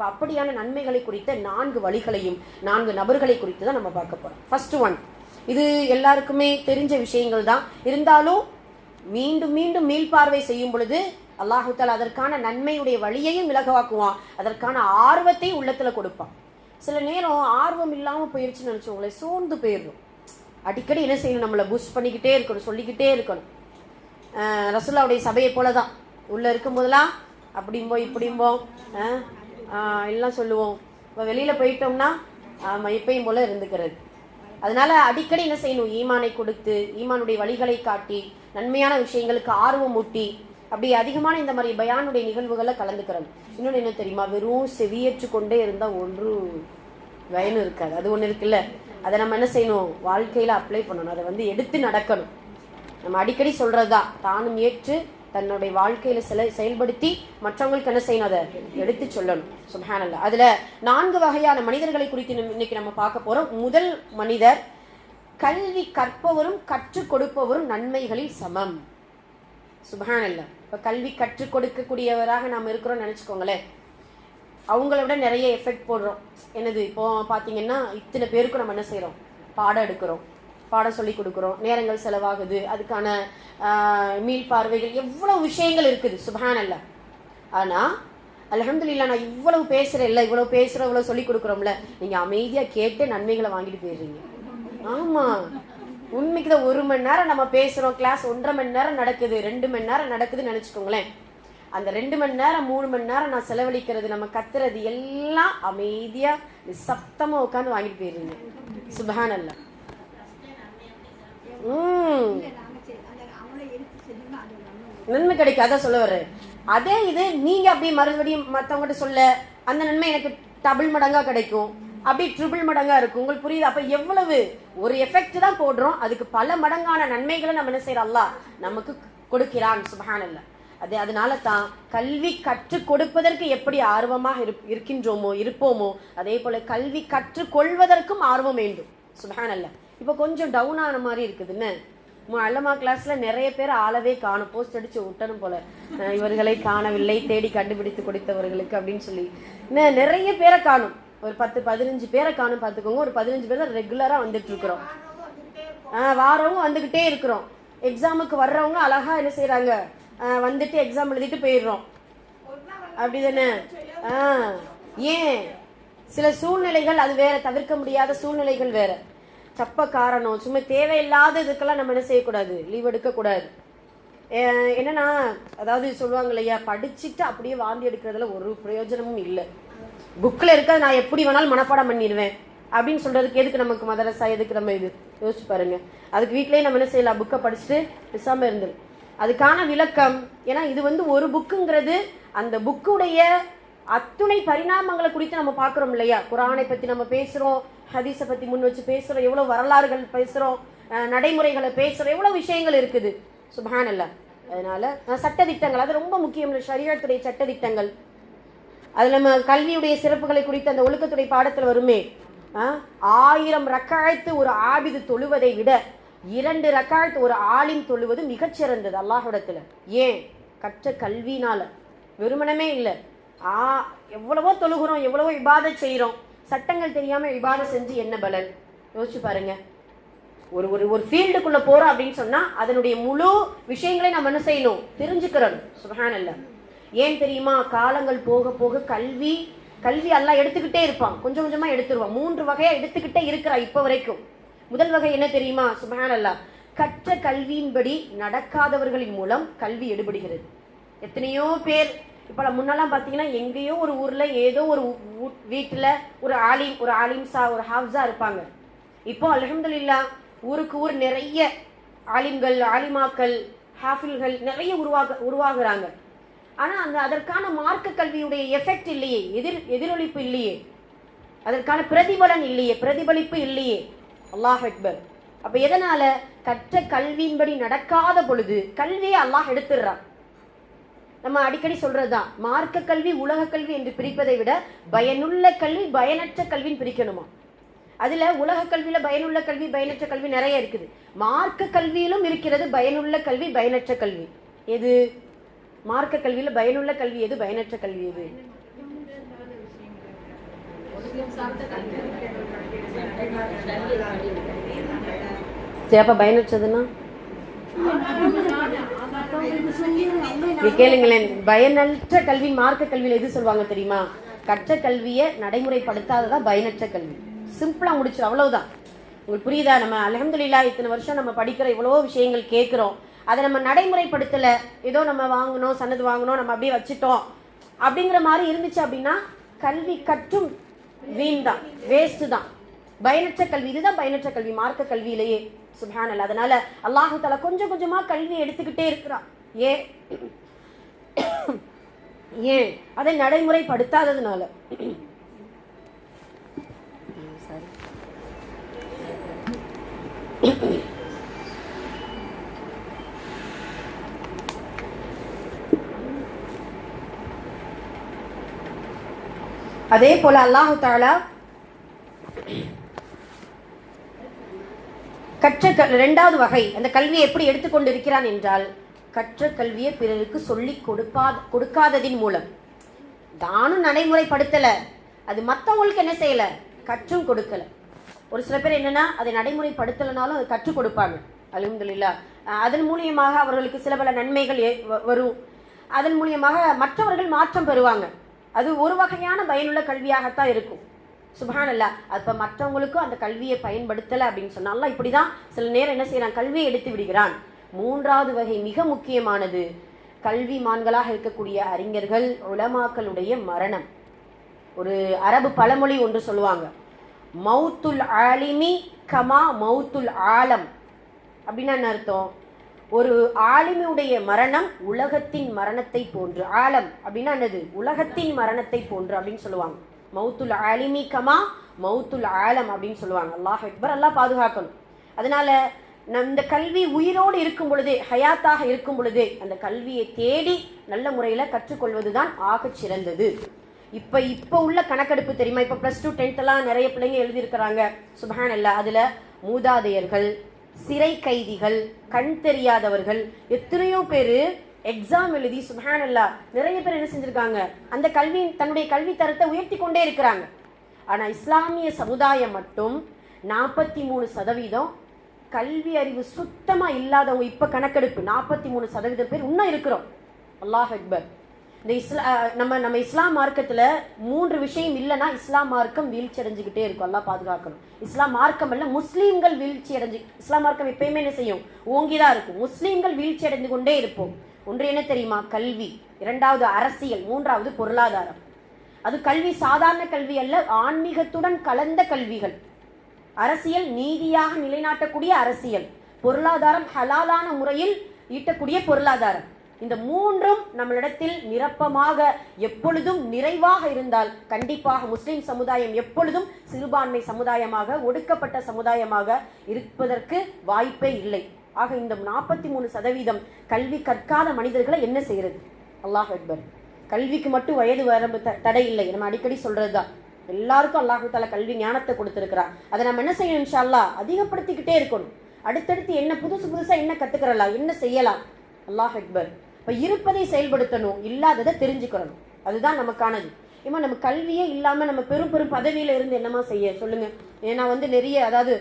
அப்படியான நன்மைகளை குறித்த 4 வழிகளையும் 4 நபர்களை குறித்து தான் நம்ம பார்க்க போறோம். ஃபர்ஸ்ட் ஒன், இது எல்லாருக்குமே தெரிஞ்ச விஷயங்கள் தான். இருந்தாலும் மீண்டும் மீண்டும் மீள்பார்வை செய்யும் பொழுது அல்லாஹு தஆலா அதற்கான நன்மையுடைய வழியையும் விலகவாக்குவான், அதற்கான ஆர்வத்தையும் உள்ளத்துல கொடுப்பான். சில நேரம் ஆர்வம் இல்லாமல் போயிருச்சுன்னு நினச்சோங்களே, சோர்ந்து போயிடுறோம். அடிக்கடி என்ன செய்யணும், நம்மளை பூஸ்ட் பண்ணிக்கிட்டே இருக்கணும், சொல்லிக்கிட்டே இருக்கணும். ரசூலுல்லாஹ்வுடைய சபையை போல தான், உள்ளே இருக்கும்போதெல்லாம் அப்படிம்போம் இப்படிம்போம் எல்லாம் சொல்லுவோம். இப்போ வெளியில் போயிட்டோம்னா எப்பயும் போல இருந்துக்கிறது. அதனால அடிக்கடி என்ன செய்யணும், ஈமானை கொடுத்து ஈமானுடைய வழிகளை காட்டி நன்மையான விஷயங்களுக்கு ஆர்வம் ஊட்டி அப்படி அதிகமான இந்த மாதிரி பயானுடைய நிகழ்வுகளை கலந்துக்கிறோம். இன்னொன்று என்ன தெரியுமா, வெறும் செவியேற்று கொண்டே இருந்தால் ஒன்று பயனும் இருக்காது. அது ஒன்று இருக்குல்ல, அதை நம்ம என்ன செய்யணும், வாழ்க்கையில் அப்ளை பண்ணணும், அதை வந்து எடுத்து நடக்கணும். நம்ம அடிக்கடி சொல்கிறது தான், தானும் ஏற்று தன்னுடைய வாழ்க்கையில் செயல்படுத்தி மற்றவங்களுக்கு என்ன செய்யணும், அதை எடுத்து சொல்லணும். சுப்ஹானல்லாஹ். அதில் 4 வகையான மனிதர்களை குறித்து இன்னைக்கு நம்ம பார்க்க போகிறோம். முதல் மனிதர், கல்வி கற்பவரும் கற்றுக் கொடுப்பவரும் நன்மைகளில் சமம். சுப்ஹானல்லாஹ். இப்போ கல்வி கற்றுக் கொடுக்கக்கூடியவராக நாம் இருக்கிறோம் நினச்சிக்கோங்களேன். அவங்கள விட நிறைய எஃபெக்ட் போடுறோம். என்னது, இப்போ பார்த்தீங்கன்னா இத்தனை பேருக்கும் நம்ம என்ன செய்கிறோம், பாடம் எடுக்கிறோம், பாடம் சொல்லி கொடுக்குறோம், நேரங்கள் செலவாகுது, அதுக்கான மீள்பார்வைகள், எவ்வளவு விஷயங்கள் இருக்குது. சுப்ஹானல்லாஹ். ஆனால் அல்ஹம்துலில்லாஹ், நான் இவ்வளவு பேசுகிறேன் இல்லை, இவ்வளவு பேசுகிறோம், இவ்வளோ சொல்லி கொடுக்குறோம்ல, நீங்கள் அமைதியாக கேட்டு நன்மைகளை வாங்கிட்டு போயிடுறீங்க. ஆமாம், உண்மைக்கு தான். 1 மணி நேரம் நம்ம பேசுகிறோம், கிளாஸ் 1.5 மணி நேரம் நடக்குது, 2 மணி நேரம் நடக்குதுன்னு நினச்சிக்கோங்களேன். அந்த 2 மணி நேரம் 3 மணி நேரம் நான் செலவழிக்கிறது, நம்ம கத்துறது எல்லாம் அமைதியாக நிசப்தமாக உட்காந்து வாங்கிட்டு போயிடுறீங்க. சுப்ஹானல்லாஹ். நன்மை கிடைக்கும், அதான் சொல்ல வர்றேன். அதே இது நீங்க அப்படி மறுபடியும் மற்றவங்ககிட்ட சொல்ல, அந்த நன்மை எனக்கு டபுள் மடங்கா கிடைக்கும், அப்படி ட்ரிபிள் மடங்கா இருக்கும். உங்களுக்கு புரியுது? அப்ப எவ்வளவு ஒரு எஃபெக்ட் தான் போடுறோம், அதுக்கு பல மடங்கான நன்மைகளை நம்ம என்ன செய்யறோம், அல்லாஹ் நமக்கு கொடுக்கிறான். சுப்ஹானல்லாஹ். அதனால தான் கல்வி கற்றுக் கொடுப்பதற்கு எப்படி ஆர்வமாக இருக்கின்றோமோ இருப்போமோ, அதே போல கல்வி கற்றுக்கொள்வதற்கும் ஆர்வம் வேண்டும். சுப்ஹானல்லாஹ். இப்போ கொஞ்சம் டவுன் ஆன மாதிரி இருக்குதுன்னு அல்லமா கிளாஸ்ல நிறைய பேர் ஆளவே காணும், போஸ்ட் அடிச்சு விட்டணும் போல, இவர்களை காணவில்லை, தேடி கண்டுபிடித்து கொடுத்தவர்களுக்கு அப்படின்னு சொல்லி நிறைய பேரை காணும். ஒரு 10-15 பேரை காணும் பார்த்துக்கோங்க. ஒரு 15 பேர் தான் ரெகுலரா வந்துட்டு இருக்கிறோம். வாரவங்க வந்துகிட்டே இருக்கிறோம். எக்ஸாமுக்கு வர்றவங்க அழகா என்ன செய்யறாங்க, வந்துட்டு எக்ஸாம் எழுதிட்டு போயிடுறோம். அப்படிதானே? ஏன், சில சூழ்நிலைகள் அது வேற, தவிர்க்க முடியாத சூழ்நிலைகள் வேற. சப்ப காரணம், சும்மா தேவையில்லாத இதுக்கெல்லாம் நம்ம என்ன செய்யக்கூடாது, லீவ் எடுக்கக்கூடாது. என்னன்னா, அதாவது சொல்லுவாங்க இல்லையா, படிச்சுட்டு அப்படியே வாந்தி எடுக்கிறதுல ஒரு பிரயோஜனமும் இல்லை. புக்கில் இருக்க நான் எப்படி வேணாலும் மனப்பாடம் பண்ணிடுவேன் அப்படின்னு சொல்றதுக்கு எதுக்கு நமக்கு மதரசா, எதுக்கு நம்ம இது யோசிச்சு பாருங்க. அதுக்கு வீட்லயே நம்ம என்ன செய்யலாம், புக்கை படிச்சுட்டு பேசாம இருந்துடும். அதுக்கான விளக்கம், ஏன்னா இது வந்து ஒரு புக்குங்கிறது, அந்த புக்குடைய அத்துணை பரிணாமங்களை குறித்து நம்ம பார்க்குறோம் இல்லையா. குரானை பற்றி நம்ம பேசுகிறோம், ஹதீஸை பற்றி முன் வச்சு பேசுகிறோம், எவ்வளோ வரலாறுகள் பேசுகிறோம், நடைமுறைகளை பேசுகிறோம், எவ்வளோ விஷயங்கள் இருக்குது. சுப்ஹானல்லாஹ். அதனால சட்டதிட்டங்கள் அது ரொம்ப முக்கியம். ஷரியத்துடைய சட்டதிட்டங்கள், அதில் நம்ம கல்வியுடைய சிறப்புகளை குறித்து அந்த ஒழுக்கத்துடைய பாடத்தில் வருமே, 1000 ரக்காயத்து ஒரு ஆபிது தொழுவதை விட 2 ரக்காயத்து ஒரு ஆலிம் தொழுவது மிகச்சிறந்தது அல்லாஹ்விடத்தில். ஏன், கற்ற கல்வினால. வெறுமனமே இல்லை, எவ்வளவோ தொழுகிறோம், எவ்வளவோ இபாதத் செய்கிறோம், சட்டங்கள் தெரியாம இபாதத் செஞ்சு என்ன பலன் யோசிச்சு பாருங்க. ஒரு ஒரு ஒரு ஃபீல்டுக்குள்ள போறோம் அப்படின்னு சொன்னா அதனுடைய முழு விஷயங்களை நம்ம என்ன செய்யணும், தெரிஞ்சுக்கிறோம். சுப்ஹானல்லாஹ். ஏன் தெரியுமா, காலங்கள் போக போக கல்வி எல்லாம் எடுத்துக்கிட்டே இருப்பான், கொஞ்சம் கொஞ்சமா எடுத்துருவான். 3 வகையா எடுத்துக்கிட்டே இருக்கிறா இப்ப வரைக்கும். முதல் வகை என்ன தெரியுமா, சுப்ஹானல்லாஹ், கற்ற கல்வியின்படி நடக்காதவர்களின் மூலம் கல்வி எடுபடுகிறது. எத்தனையோ பேர் இப்ப முன்னெல்லாம் பாத்தீங்கன்னா, எங்கேயோ ஒரு ஊர்ல ஏதோ ஒரு வீட்டுல ஒரு ஆலிம்சா ஒரு ஹாஃப்ஸா இருப்பாங்க. இப்போ அல்ஹம்துலில்லாஹ் ஊருக்கு ஊர் நிறைய ஆலிம்கள், ஆலிமாக்கள், ஹாஃபில்கள் நிறைய உருவாகுறாங்க. ஆனா அதற்கான மார்க்க கல்வியுடைய எஃபெக்ட் இல்லையே, எதிரொலிப்பு இல்லையே, அதற்கான பிரதிபலன் இல்லையே, பிரதிபலிப்பு இல்லையே. அல்லாஹ் அக்பர். அப்ப எதனால, கற்ற கல்வியின்படி நடக்காத பொழுது கல்வியை அல்லாஹ் எடுத்துடுறான். நம்ம அடிக்கடி சொல்றதுதான், மார்க்க கல்வி உலக கல்வி என்று பிரிப்பதை விட பயனுள்ள கல்வி பயனற்ற கல்வின்னு பிரிக்கணுமா. அதுல உலக கல்வியில பயனுள்ள கல்வி பயனற்ற கல்வி நிறைய இருக்குது. மார்க்க கல்வியிலும் இருக்கிறது பயனுள்ள கல்வி பயனற்ற கல்வி. எது மார்க்க கல்வியில பயனுள்ள கல்வி எது, பயனற்ற கல்வி எது? அப்ப பயனற்றதுன்னா கேளுங்களேன், பயனற்ற கல்வி மார்க்க கல்வியில எது சொல்லுவாங்க தெரியுமா? கற்ற கல்வியை நடைமுறைப்படுத்தாததான் பயனற்ற கல்வி. சிம்பிளா முடிச்சு, அவ்வளவுதான். உங்களுக்கு புரியுதா? நம்ம அல்ஹம்துலில்லாஹ் இத்தனை வருஷம் நம்ம படிக்கிற இவ்வளோ விஷயங்கள் கேட்குறோம், அதை நம்ம நடைமுறைப்படுத்தலை, ஏதோ நம்ம வாங்கணும் சன்னது வாங்கணும் நம்ம அப்படியே வச்சுட்டோம் அப்படிங்கிற மாதிரி இருந்துச்சு அப்படின்னா கல்வி கற்றும் வீண் தான், வேஸ்ட் தான், பயனற்ற கல்வி. இதுதான் பயனற்ற கல்வி மார்க்க கல்வியிலேயே. சுப்ஹானல்லாஹ். அதனால அல்லாஹு தஆலா கொஞ்சம் கொஞ்சமா கல்வியை எடுத்துக்கிட்டே இருக்கிறான். ஏன் அதை நடைமுறைப்படுத்தாததுனால. அதே போல அல்லாஹு தஆலா கற்ற இரண்டாவது வகை அந்த கல்வியை எப்படி எடுத்துக்கொண்டு இருக்கிறான் என்றால், கற்ற கல்வியை பிறருக்கு சொல்லி கொடுக்காததின் மூலம். தானும் நடைமுறைப்படுத்தல, அது மற்றவங்களுக்கு என்ன செய்யல, கற்றும் கொடுக்கல. ஒரு சில பேர் என்னன்னா அதை நடைமுறைப்படுத்தலைனாலும் அதை கற்றுக் கொடுப்பாங்க. அல்ஹம்துலில்லாஹ். அதன் மூலியமாக அவர்களுக்கு சில பல நன்மைகள் வரும். அதன் மூலியமாக மற்றவர்கள் மாற்றம் பெறுவாங்க. அது ஒரு வகையான பயனுள்ள கல்வியாகத்தான் இருக்கும். சுப்ஹானல்லாஹ். அப்போ மற்றவங்களுக்கும் அந்த கல்வியை பயன்படுத்தலை அப்படின்னு சொன்னாலும் இப்படிதான் சில நேரம் என்ன செய்யறான், கல்வியை எடுத்து விடுகிறான். மூன்றாவது வகை மிக முக்கியமானது, கல்விமான்களாக இருக்கக்கூடிய அறிஞர்கள் உலமாக்களுடைய மரணம். ஒரு அரபு பழமொழி ஒன்று சொல்லுவாங்க, மௌத்துல் ஆலிமி கமா மௌத்துல் ஆலம். அப்படின்னா என்ன அர்த்தம்? ஒரு ஆலிமியுடைய மரணம் உலகத்தின் மரணத்தை போன்று. ஆலம் அப்படின்னா என்னது? உலகத்தின் மரணத்தை போன்று அப்படின்னு சொல்லுவாங்க. மௌத்துல் ஆலிமி கமா மௌத்துல் ஆலம் அப்படின்னு சொல்லுவாங்க. அல்லாஹ் அக்பர், அல்லாஹ் பாதுகாக்கணும். அதனால இந்த கல்வி உயிரோடு இருக்கும் பொழுதே, ஹயாத்தாக இருக்கும் பொழுதே அந்த கல்வியை தேடி நல்ல முறையில் கற்றுக்கொள்வதுதான் ஆக சிறந்தது. இப்போ உள்ள கணக்கெடுப்பு தெரியுமா? இப்போ +2 10th நிறைய பிள்ளைங்க எழுதியிருக்கிறாங்க. சுப்ஹானல்லாஹ். அதில் மூதாதையர்கள், சிறை கைதிகள், கண் தெரியாதவர்கள், எத்தனையோ பேர் எக்ஸாம் எழுதி சுப்ஹானல்லாஹ் நிறைய பேர் என்ன செஞ்சிருக்காங்க, அந்த கல்வி தன்னுடைய கல்வி தரத்தை உயர்த்தி கொண்டே இருக்கிறாங்க. ஆனால் இஸ்லாமிய சமுதாயம் மட்டும் 43% கல்வி அறிவு சுத்தமா இல்லாதவங்க. இப்ப கணக்கெடுப்பு 43% பேர் இன்னும் இருக்கிறோம். அல்லாஹ் அக்பர். இந்த நம்ம இஸ்லாம் மார்க்கத்துல 3 விஷயம் இல்லைன்னா இஸ்லாம் மார்க்கம் வீழ்ச்சி அடைஞ்சுக்கிட்டே இருக்கும். அல்லாஹ் பாதுகாக்கணும். இஸ்லாம் மார்க்கம் அல்ல, முஸ்லீம்கள் வீழ்ச்சி அடைஞ்சு. இஸ்லாம் மார்க்கம் எப்பயுமே என்ன செய்யும், ஓங்கிதான் இருக்கும். முஸ்லீம்கள் வீழ்ச்சி அடைந்து கொண்டே இருப்போம். ஒன்று என்ன தெரியுமா? கல்வி. 2வது அரசியல். 3வது பொருளாதாரம். அது கல்வி சாதாரண கல்வி அல்ல, ஆன்மீகத்துடன் கலந்த கல்விகள். அரசியல் நீதியாக நிலைநாட்டக்கூடிய அரசியல், பொருளாதாரம் ஹலாலான முறையில் ஈட்டக்கூடிய பொருளாதாரம். இந்த 3ம் நம்மளிடத்தில் நிரப்பமாக எப்பொழுதும் நிறைவாக இருந்தால் கண்டிப்பாக முஸ்லிம் சமுதாயம் எப்பொழுதும் சிறுபான்மை சமுதாயமாக, ஒடுக்கப்பட்ட சமுதாயமாக இருப்பதற்கு வாய்ப்பே இல்லை. ஆக இந்த 43% கல்வி கற்காத மனிதர்களை என்ன செய்யறது? அல்லாஹ் அக்பர். கல்விக்கு மட்டும் வயது வரம்பு தடை இல்லை, நம்ம அடிக்கடி சொல்றதுதான். எல்லாருக்கும் அல்லாஹு தஆலா கல்வி ஞானத்தை கொடுத்திருக்கிறார். அதை நம்ம என்ன செய்யணும்? இன்ஷா அல்லாஹ் அதிகப்படுத்திக்கிட்டே இருக்கணும். அடுத்தடுத்து என்ன புதுசா என்ன கத்துக்கிறலாம், என்ன செய்யலாம். அல்லாஹ் அக்பர். இப்போ இருப்பதை செயல்படுத்தணும், இல்லாததை தெரிஞ்சுக்கணும். அதுதான் நமக்கானது. ஏமா நம்ம கல்வியே இல்லாமல் நம்ம பெரும் பதவியில் இருந்து என்னமா செய்ய சொல்லுங்க. ஏன்னா நிறைய, அதாவது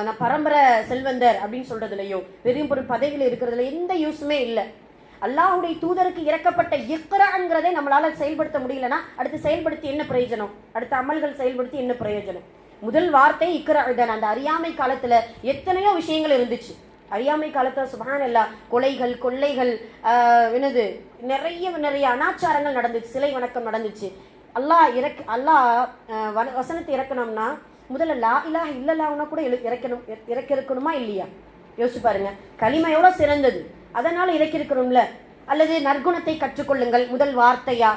நான் பரம்பரை செல்வந்தர் அப்படின்னு சொல்றதுலையோ பெரும் பதவியில் இருக்கிறதுல எந்த யூஸுமே இல்லை. அல்லாஹுடைய தூதருக்கு இறக்கப்பட்ட இக்ராங்கிறதை நம்மளால செயல்படுத்த முடியலன்னா அடுத்து செயல்படுத்தி என்ன பிரயோஜனம்? அடுத்த அமல்கள் செயல்படுத்தி என்ன பிரயோஜனம்? முதல் வார்த்தை இக்ரா தான். அந்த அறியாமை காலத்துல எத்தனையோ விஷயங்கள் இருந்துச்சு. அறியாமை காலத்துல சுப்ஹானல்லாஹ் கொலைகள், கொள்ளைகள், நிறைய அனாச்சாரங்கள் நடந்துச்சு. சிலை வணக்கம் நடந்துச்சு. அல்லாஹ் வசனத்தை இறக்கணும்னா முதல்ல லா இலாஹ இல்லல்லாஹ்னா கூட இறக்கிருக்கணுமா இல்லையா? யோசிச்சு பாருங்க. கலிமையோட சிறந்தது, அதனால இறக்கிருக்கணும்ல. அல்லது நற்குணத்தை கற்றுக்கொள்ளுங்கள் முதல் வார்த்தையா,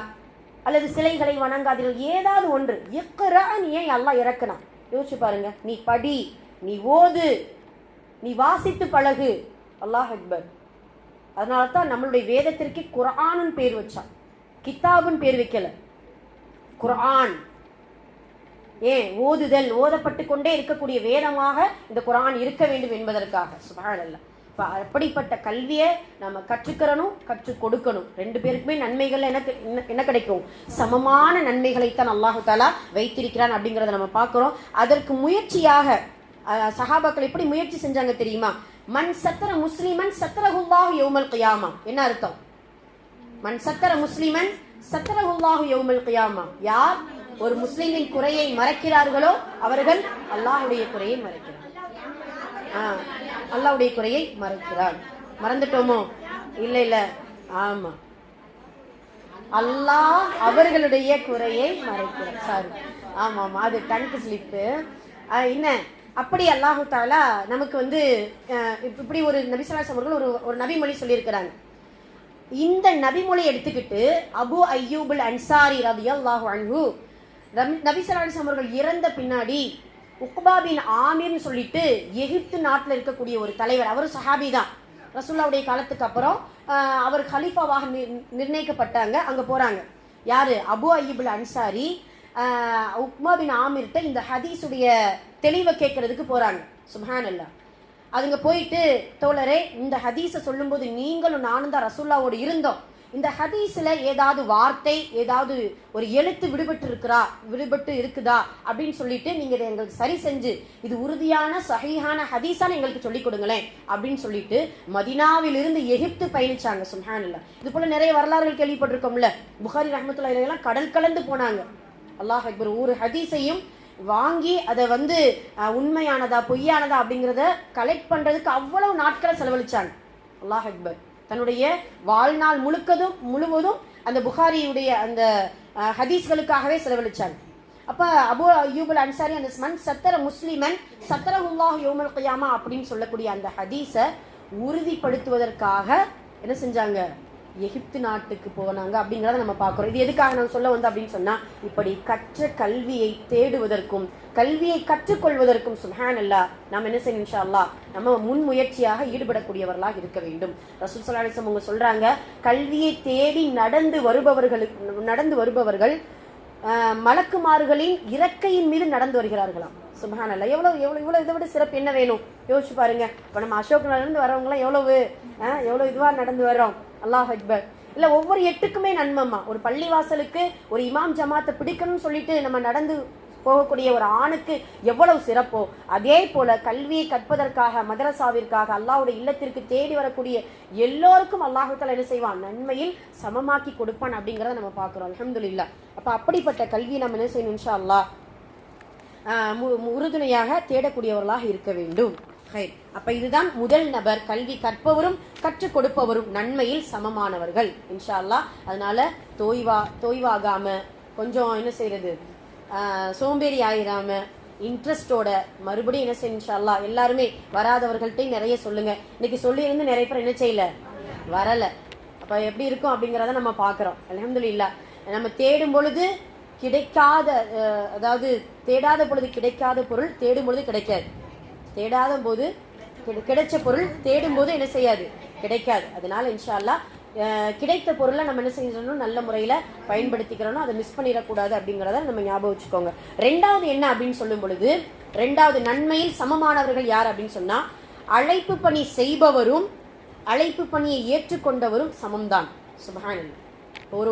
அல்லது சிலைகளை வணங்காதீர்கள், ஏதாவது ஒன்று. இக்ரான் ஏன் அல்லாஹ் இறக்கணும்? யோசிச்சு பாருங்க. நீ படி, நீ ஓது, நீ வாசித்து பழகு. அல்லாஹ் அக்பர். அதனால தான் நம்மளுடைய வேதத்திற்கு குர்ஆன் பேர் வச்சான், கிதாபுன்னு பேர் வைக்கல. குர்ஆன் ஏன்? ஓதுதல், ஓதப்பட்டு கொண்டே இருக்கக்கூடிய வேதமாக இந்த குர்ஆன் இருக்க வேண்டும் என்பதற்காக. சுப்ஹானல்லாஹ். இப்போ அப்படிப்பட்ட கல்வியை நம்ம கற்றுக்கிறனும், கற்றுக் கொடுக்கணும். 2 பேருக்குமே நன்மைகள் என்ன கிடைக்கும்? சமமான நன்மைகளைத்தான் அல்லாஹு தஆலா வைத்திருக்கிறான் அப்படிங்கிறத நம்ம பார்க்குறோம். அதற்கு முயற்சியாக சஹாபாக்கள் எப்படி முயற்சி செஞ்சாங்க தெரியுமா? மன் சத்தர முஸ்லிமன் சத்தரஹுல்லாஹு யௌமல் கியாமா. என்ன அர்த்தம்? மன் சத்தர முஸ்லிமன் சத்தரஹுல்லாஹு யௌமல் கியாமா. யார் ஒரு முஸ்லிமின் குறையை மறைக்கிறார்களோ அவர்கள் அல்லாஹ்வுடைய குறையை மறைக்கிறார். அல்லாஹ்வுடைய குறையை மறைக்கிறார். மறந்துட்டோமோ? இல்ல இல்ல, ஆமா, அல்லாஹ் அவர்களுடைய குறையை மறைக்கிறார். சாரி, ஆமா ஆமா, அது டங்க் ஸ்லிப்பு. என்ன அப்படி அல்லாஹு தாலா நமக்கு வந்து இப்படி ஒரு நபி ஸல்லல்லாஹு அலைஹி வஸல்லம் ஒரு நபிமொழி சொல்லியிருக்கிறாங்க. இந்த நபிமொழி எடுத்துக்கிட்டு அபு அய்யூபுல் அன்சாரி ரலியல்லாஹு அன்ஹு நபி ஸல்லல்லாஹு அலைஹி வஸல்லம் இறந்த பின்னாடி உக்பா பின் ஆமிர்னு சொல்லிட்டு எகிப்து நாட்டில் இருக்கக்கூடிய ஒரு தலைவர், அவர் சஹாபி தான். ரசூலுல்லாஹ்வுடைய காலத்துக்கு அப்புறம் அவர் கலீஃபாவாக நிர்ணயிக்கப்பட்டாங்க. அங்கே போகிறாங்க. யார்? அபு அய்யூபுல் அன்சாரி உக்பா பின் ஆமிர்கிட்ட இந்த ஹதீஸுடைய தெளிவை கேட்கறதுக்கு போகிறாங்க. சுப்ஹானல்லாஹ். அதுங்க போயிட்டு, தோழரே, இந்த ஹதீஸை சொல்லும்போது நீங்களும் நானும் தான் ரசூலுல்லாஹ்வோடு இருந்தோம். இந்த ஹதீஸில் ஏதாவது வார்த்தை, ஏதாவது ஒரு எழுத்து விடுபட்டு இருக்குதா அப்படின்னு சொல்லிட்டு நீங்கள் இதை எங்களுக்கு சரி செஞ்சு இது உறுதியான சஹீஹான ஹதீஸான எங்களுக்கு சொல்லிக் கொடுங்களேன் அப்படின்னு சொல்லிட்டு மதீனாவிலிருந்து எகிப்து பயணிச்சாங்க. சுப்ஹானல்லாஹ். இது போல நிறைய வரலாறுகள் கேள்விப்பட்டிருக்கோம்ல. புகாரி ரஹ்மத்துல்லாஹி அலைஹி கடல் கலந்து போனாங்க. அல்லாஹ் அக்பர். ஒரு ஹதீஸையும் வாங்கி அதை வந்து உண்மையானதா பொய்யானதா அப்படிங்கிறத கலெக்ட் பண்றதுக்கு அவ்வளவு நாட்களை செலவழிச்சாங்க. அல்லாஹ் அக்பர். தன்னுடைய வாழ்நாள் முழுவதும் அந்த புகாரியுடைய அந்த ஹதீஸ்களுக்காகவே செலவழிச்சாங்க. அப்ப அபு அய்யூபுல் அன்சாரி அந்த மன் சத்தர முஸ்லிமன் சத்தரஹுல்லாஹு யௌமல் கியாமா அப்படின்னு சொல்லக்கூடிய அந்த ஹதீஸை உறுதிப்படுத்துவதற்காக என்ன செஞ்சாங்க? எகிப்து நாட்டுக்கு போனாங்க அப்படிங்கிறத நம்ம பார்க்குறோம். இது எதுக்காக நான் சொல்ல வந்தேன் அப்படின்னு சொன்னா, இப்படி கற்ற கல்வியை தேடுவதற்கும் கல்வியை கற்றுக்கொள்வதற்கும் சுப்ஹானல்லாஹ் நாம் என்ன செய்யணும்? இன்ஷா அல்லாஹ் நம்ம முன்முயற்சியாக ஈடுபடக்கூடியவர்களாக இருக்க வேண்டும். ரசூல் ஸல்லல்லாஹு அலைஹி வஸல்லம் அவங்க சொல்றாங்க, கல்வியை தேடி நடந்து வருபவர்கள் மலக்குமார்களின் இறக்கையின் மீது நடந்து வருகிறார்களாம். சுப்ஹானல்லாஹ். எவ்வளவு இதை விட சிறப்பு என்ன வேணும்? யோசிச்சு பாருங்க. இப்போ நம்ம அசோக் நகர்ந்து வரவங்களாம் எவ்வளவு இதுவா நடந்து வர்றோம். அல்லாஹ் அக்பர். இல்ல, ஒவ்வொரு எட்டுக்குமே நன்மைமா. ஒரு பள்ளி வாசலுக்கு ஒரு இமாம் ஜமாத்தை பிடிக்கணும்னு சொல்லிட்டு நம்ம நடந்து போகக்கூடிய ஒரு ஆணுக்கு எவ்வளவு சிறப்போ, அதே போல கல்வியை கற்பதற்காக மதரசாவிற்காக அல்லாஹ்வுடைய இல்லத்திற்கு தேடி வரக்கூடிய எல்லோருக்கும் அல்லாஹ் தஆலா என்ன செய்வான்? நன்மையில் சமமாக்கி கொடுப்பான் அப்படிங்கிறத நம்ம பார்க்கிறோம். அல்ஹம்துலில்லாஹ். அப்ப அப்படிப்பட்ட கல்வியை நம்ம என்ன செய்யணும்? இன்ஷா அல்லாஹ் உறுதுணையாக தேடக்கூடியவர்களாக இருக்க வேண்டும். அப்ப இதுதான் முதல் நபர். கல்வி கற்பவரும் கற்றுக் கொடுப்பவரும் நன்மையில் சமமானவர்கள் இன்ஷா அல்லாஹ். அதனால தோய்வாகாம கொஞ்சம் என்ன செய்யறது, சோம்பேறி ஆயிராம இன்ட்ரெஸ்டோட மறுபடியும் என்ன செய்ய இன்ஷா அல்லாஹ். எல்லாருமே வராதவர்கள்ட்ட நிறைய சொல்லுங்க. இன்னைக்கு சொல்லி இருந்து நிறைய பேர் என்ன செய்யல, வரல. அப்ப எப்படி இருக்கும் அப்படிங்கிறத நம்ம பாக்குறோம். அல்ஹம்துலில்லாஹ். நம்ம தேடும் பொழுது கிடைக்காத, அதாவது தேடாத பொழுது கிடைக்காத பொருள் தேடும் பொழுது கிடைக்காது. தேடாத போது கிடைச்ச பொருள் தேடும் போது என்ன செய்யாது, கிடைக்காது. அதனால இன்ஷா அல்லாஹ் கிடைத்த பொருளை நம்ம என்ன செய்யணும்? நல்ல முறையில பயன்படுத்திக்கிறோம். அதை மிஸ் பண்ணிடக்கூடாது அப்படிங்கிறத நம்ம ஞாபகம் வச்சுக்கோங்க. ரெண்டாவது என்ன அப்படின்னு சொல்லும் பொழுது, ரெண்டாவது நன்மையில் சமமானவர்கள் யார் அப்படின்னு சொன்னா, அழைப்பு பணி செய்பவரும் அழைப்பு பணியை ஏற்றுக்கொண்டவரும் சமம்தான். சுப்ஹானல்லாஹ்.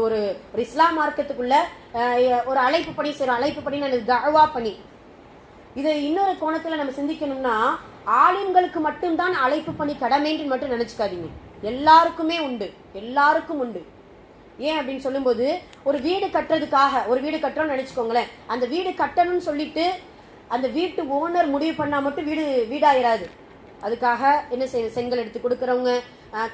ஒரு இஸ்லாம் மார்க்கத்துக்குள்ள ஒரு அழைப்பு பணி செய்யறோம். அழைப்பு பணி தஅவா பணி. இது இன்னொரு கோணத்துல நம்ம சிந்திக்கணும்னா, ஆலிம்களுக்கு மட்டும்தான் அழைப்பு பணி கடமைன்னு மட்டும் நினைச்சுக்காதீங்க. எல்லாருக்குமே உண்டு, எல்லாருக்கும் உண்டு. ஏன் அப்படின்னு சொல்லும்போது, ஒரு வீடு கட்டுறதுக்காக ஒரு வீடு கட்டுறோம்னு நினைச்சுக்கோங்களேன். அந்த வீடு கட்டணும்னு சொல்லிட்டு அந்த வீட்டு ஓனர் முடிவு பண்ணா மட்டும் வீடாயிராது. அதுக்காக என்ன செய்ய, செங்கல் எடுத்து கொடுக்கறவங்க,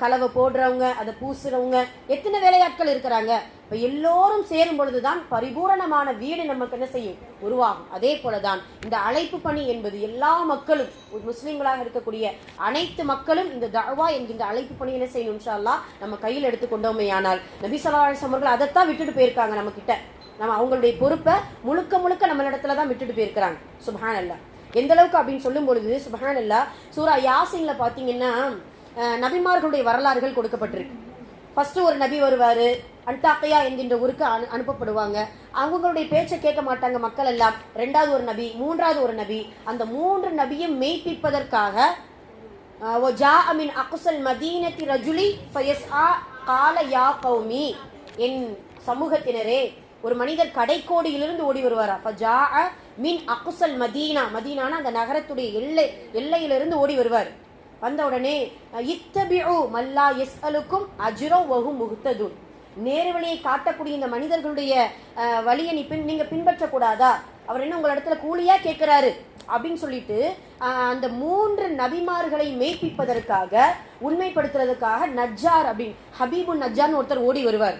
கலவை போடுறவங்க, அதை பூசுறவங்க, எத்தனை வேலையாட்கள் இருக்கிறாங்க. இப்ப எல்லோரும் சேரும் பொழுதுதான் பரிபூரணமான வீடு நமக்கு என்ன செய்யும், உருவாகும். அதே போலதான் இந்த அழைப்பு பணி என்பது எல்லா மக்களும், முஸ்லிம்களாக இருக்கக்கூடிய அனைத்து மக்களும் இந்த தஅவா என்கின்ற அழைப்பு பணி என்ன செய்யணும் இன்ஷா அல்லாஹ் நம்ம கையில் எடுத்துக்கொண்டோமே ஆனால், நபி ஸல்லல்லாஹு அலைஹி வஸல்லம் அவர்கள் அதைத்தான் விட்டுட்டு போயிருக்காங்க. நம்ம கிட்ட நம்ம அவங்களுடைய பொறுப்பை முழுக்க நம்ம இடத்துலதான் விட்டுட்டு போயிருக்கிறாங்க. சுப்ஹானல்லாஹ். எந்த அளவுக்கு அப்படின்னு சொல்லும் பொழுது, சுப்ஹானல்லாஹ், சூரா யாசின்ல பாத்தீங்கன்னா நபிமார்களுடைய வரலாறுகள் கொடுக்கப்பட்டிருக்கு. ஃபர்ஸ்ட் ஒரு நபி வருவாரு, அன்டாக்கியா என்கின்ற ஊருக்கு அனுப்பப்படுவாங்க. அவங்களுடைய பேச்சை கேட்க மாட்டாங்க மக்கள் எல்லாம். ரெண்டாவது ஒரு நபி, மூன்றாவது ஒரு நபி. அந்த மூன்று நபியும் மெய்ப்பிப்பதற்காக என் சமூகத்தினரே, ஒரு மனிதர் கடைக்கோடியிலிருந்து ஓடி வருவாரா. மின் அகுசல் மதீனா, மதீனான அந்த நகரத்துடைய எல்லையிலிருந்து ஓடி வருவார். வந்த உடனே இத்தபிஉ மல்லா யஸ்அலுக்கும் அஜ்ரோ வஹும் முஹ்ததுன், நேர்வழியை காட்டக்கூடிய இந்த மனிதர்களுடைய வழியை நீங்க பின்பற்றக்கூடாதா? அவர் என்ன உங்கள் இடத்துல கூலியா கேட்கிறாரு அப்படின்னு சொல்லிட்டு அந்த 3 நபிமார்களை மெய்ப்பிப்பதற்காக, உண்மைப்படுத்துறதுக்காக நஜ்ஜார் அப்படின்னு ஹபீபுன் நஜ்ஜார்னு ஒருத்தர் ஓடி வருவார்,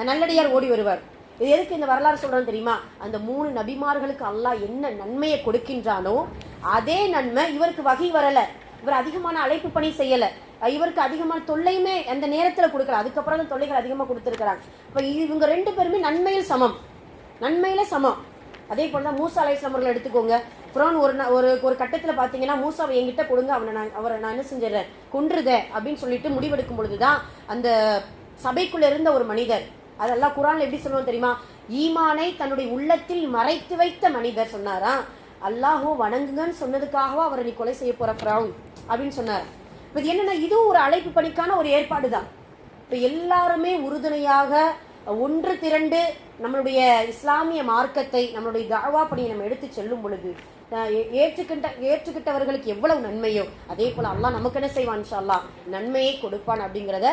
நல்லடியார் ஓடி வருவார். இது எதுக்கு இந்த வரலாறு சொல்றோம் தெரியுமா? அந்த 3 நபிமார்களுக்கு அல்லாஹ் என்ன நன்மையை கொடுக்கின்றானோ அதே நன்மை இவருக்கு வகை வரல, இவர் அதிகமான அழைப்பு பணி செய்யல, இவருக்கு அதிகமான தொல்லையுமே அந்த நேரத்துல கொடுக்கல, அதுக்கப்புறம் தான் தொல்லைகள் அதிகமா கொடுத்திருக்கிறாங்க. இப்ப இவங்க 2 பேருமே நன்மையில் சமம், நன்மையில சமம். அதே போலதான் மூசா அலைஹிஸ்ஸலாம் அவர்கள் எடுத்துக்கோங்க. குர்ஆன் ஒரு கட்டத்துல பாத்தீங்கன்னா, மூசாவை என்கிட்ட கொடுங்க, அவரை நான் என்ன செஞ்சிடறேன், கொன்றுத அப்படின்னு சொல்லிட்டு முடிவெடுக்கும் பொழுதுதான் அந்த சபைக்குள்ள இருந்த ஒரு மனிதர், அதெல்லாம் குர்ஆன்ல எப்படி சொல்லுவோம் தெரியுமா? ஈமானை தன்னுடைய உள்ளத்தில் மறைத்து வைத்த மனிதர் சொன்னாரா, அல்லாஹோ வணங்குங்கன்னு சொன்னதுக்காகவா அவரை நீ கொலை செய்ய போற ஃபிரௌன் அப்படின்னு சொன்னார். இது என்னன்னா, இதுவும் ஒரு அழைப்பு பணிக்கான ஒரு ஏற்பாடு தான். இப்ப எல்லாருமே உறுதுணையாக ஒன்று திரண்டு நம்மளுடைய இஸ்லாமிய மார்க்கத்தை, நம்மளுடைய தாவா பணியை நம்ம எடுத்து செல்லும் பொழுது ஏற்றுக்கிட்டவர்களுக்கு எவ்வளவு நன்மையோ அதே போல அல்லாஹ் நமக்கு என்ன செய்வான், இன்ஷா அல்லாஹ் நன்மையை கொடுப்பான் அப்படிங்கிறத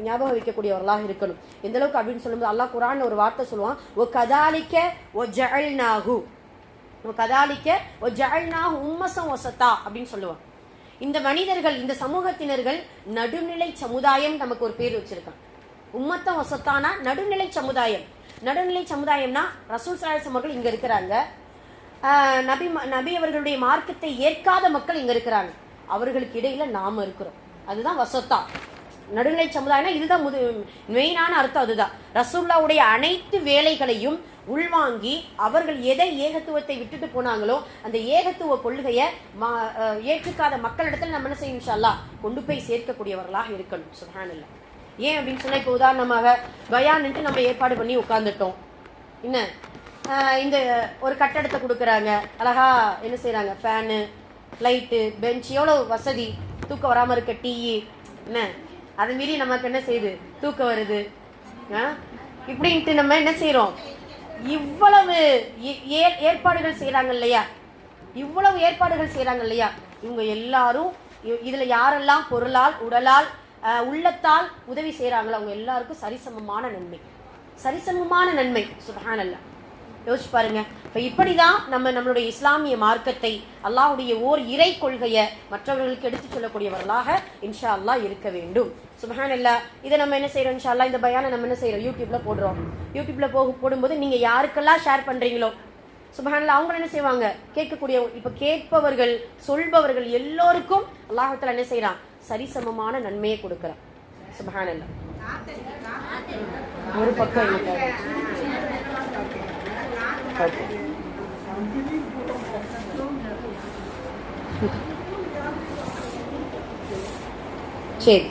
ஞாபகம் வைக்கக்கூடியவர்களாக இருக்கணும். எந்த அளவுக்கு அப்படின்னு சொல்லும்போது அல்லாஹ் குர்ஆன்ல ஒரு வார்த்தை சொல்லுவான், ஒ கதாலிக்க ஒ ஜஅல்நாஹு, ஒ கதாலிக்க ஒ ஜஅல்நாஹு உம்மஸன் வஸதா அப்படின்னு சொல்லுவான். இந்த மனிதர்கள், இந்த சமூகத்தினர்கள் நடுநிலை சமுதாயம், நமக்கு ஒரு பேர் வச்சிருக்கான். உம்மத்தம் வசத்தானா நடுநிலை சமுதாயம். நடுநிலை சமுதாயம்னா ரசூல் ஸல்லல்லாஹு அலைஹி வஸல்லம் அவர்கள் இங்க இருக்கிறாங்க, நபி அவர்களுடைய மார்க்கத்தை ஏற்காத மக்கள் இங்க இருக்கிறாங்க, அவர்களுக்கு இடையில நாம இருக்கிறோம். அதுதான் வசத்தா, நடுநிலை சமுதாயம்னா இதுதான் மெயினான அர்த்தம். அதுதான் ரசூலுல்லாஹ்வுடைய அனைத்து வேலைகளையும் உள்வாங்கி அவர்கள் எதை ஏகத்துவத்தை விட்டுட்டு போனாங்களோ அந்த ஏகத்துவ கொள்கையை ஏற்றுக்காத மக்களிடத்தில் நம்ம என்ன செய்யணும், இன்ஷா அல்லாஹ் கொண்டு போய் சேர்க்கக்கூடியவர்களாக இருக்கணும். சுப்ஹானல்லாஹ். ஏன் அப்படின்னு சொன்னா, இப்போ உதாரணமாக பயான்ட்டு நம்ம ஏற்பாடு பண்ணி உட்கார்ந்துட்டோம், என்ன இந்த ஒரு கட்டடத்தை கொடுக்குறாங்க, அழகா என்ன செய்யறாங்க, ஃபேனு, லைட்டு, பெஞ்ச், எவ்வளோ வசதி, தூக்கம் வராமல் இருக்க டீ, என்ன அதை மீறி நமக்கு என்ன செய்யுது, தூக்கம் வருது இப்படின்ட்டு நம்ம என்ன செய்யறோம், இவ்வளவு ஏற்பாடுகள் செய்யறாங்க இல்லையா, இவ்வளவு ஏற்பாடுகள் செய்யறாங்க இல்லையா. இவங்க எல்லாரும் இதுல யாரெல்லாம் பொருளால், உடலால், உள்ளத்தால் உதவி செய்யறாங்களோ அவங்க எல்லாருக்கும் சரிசமமான நன்மை, சரிசமமான நன்மை. சுப்ஹானல்லாஹ். யோசிச்சு பாருங்க. இப்ப இப்படிதான் நம்மளுடைய இஸ்லாமிய மார்க்கத்தை, அல்லாஹ்வுடைய ஓர் இறை கொள்கையை மற்றவர்களுக்கு எடுத்து சொல்லக்கூடியவர்களாக இன்ஷா அல்லாஹ் இருக்க வேண்டும். சுப்ஹானல்லாஹ். இதை நம்ம என்ன செய்யறோம், இன்ஷா அல்லாஹ் இந்த பயானை நம்ம என்ன செய்யறோம், யூடியூப்ல போடுறோம். யூடியூப்ல போடும்போது நீங்க யாருக்கெல்லாம் ஷேர் பண்றீங்களோ சுப்ஹானல்லாஹ் அவங்க என்ன செய்வாங்க, கேட்கக்கூடிய, இப்ப கேட்பவர்கள், சொல்பவர்கள் எல்லோருக்கும் அல்லாஹ் தஆலா என்ன செய்யறான், சரிசமமான நன்மையை கொடுக்கிறான். சுப்ஹானல்லாஹ். ஒரு பக்கம் சரி.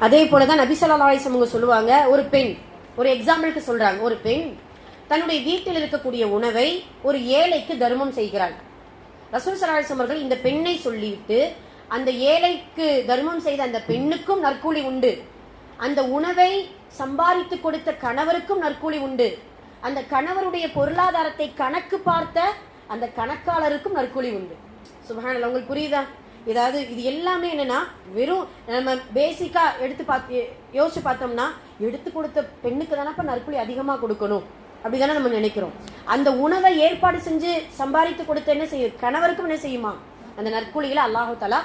அதே போலதான் நபி ஸல்லல்லாஹு அலைஹி வஸல்லம் சொல்லுவாங்க, ஒரு பெண், ஒரு எக்ஸாம்பிளுக்கு சொல்றாங்க, ஒரு பெண் தன்னுடைய வீட்டில் இருக்கக்கூடிய உணவை ஒரு ஏழைக்கு தர்மம் செய்கிறாள். ரசூல் ஸல்லல்லாஹு அலைஹி வஸல்லம் அவர்கள் இந்த பெண்ணை சொல்லிவிட்டு, அந்த ஏழைக்கு தர்மம் செய்த அந்த பெண்ணுக்கும் நற்கூலி உண்டு, அந்த உணவை சம்பாதித்து கொடுத்த கணவருக்கும் நற்கூலி உண்டு, அந்த கணவருடைய பொருளாதாரத்தை கணக்கு பார்த்த அந்த கணக்காளருக்கும் நற்கூலி உண்டு. சுப்ஹானல்லாஹ். உங்களுக்கு புரியுதா? ஏதாவது இது எல்லாமே என்னன்னா, வெறும் நம்ம பேசிக்கா யோசிச்சு பார்த்தோம்னா, எடுத்து கொடுத்த பெண்ணுக்கு தானப்ப நற்கூலி அதிகமா கொடுக்கணும் அப்படிதானே நம்ம நினைக்கிறோம். அந்த உணவை ஏற்பாடு செஞ்சு சம்பாதித்து கொடுத்த என்ன செய்யும், கணவருக்கும் என்ன செய்யுமா, அந்த நற்கூலிகளை அல்லாஹ் தஆலா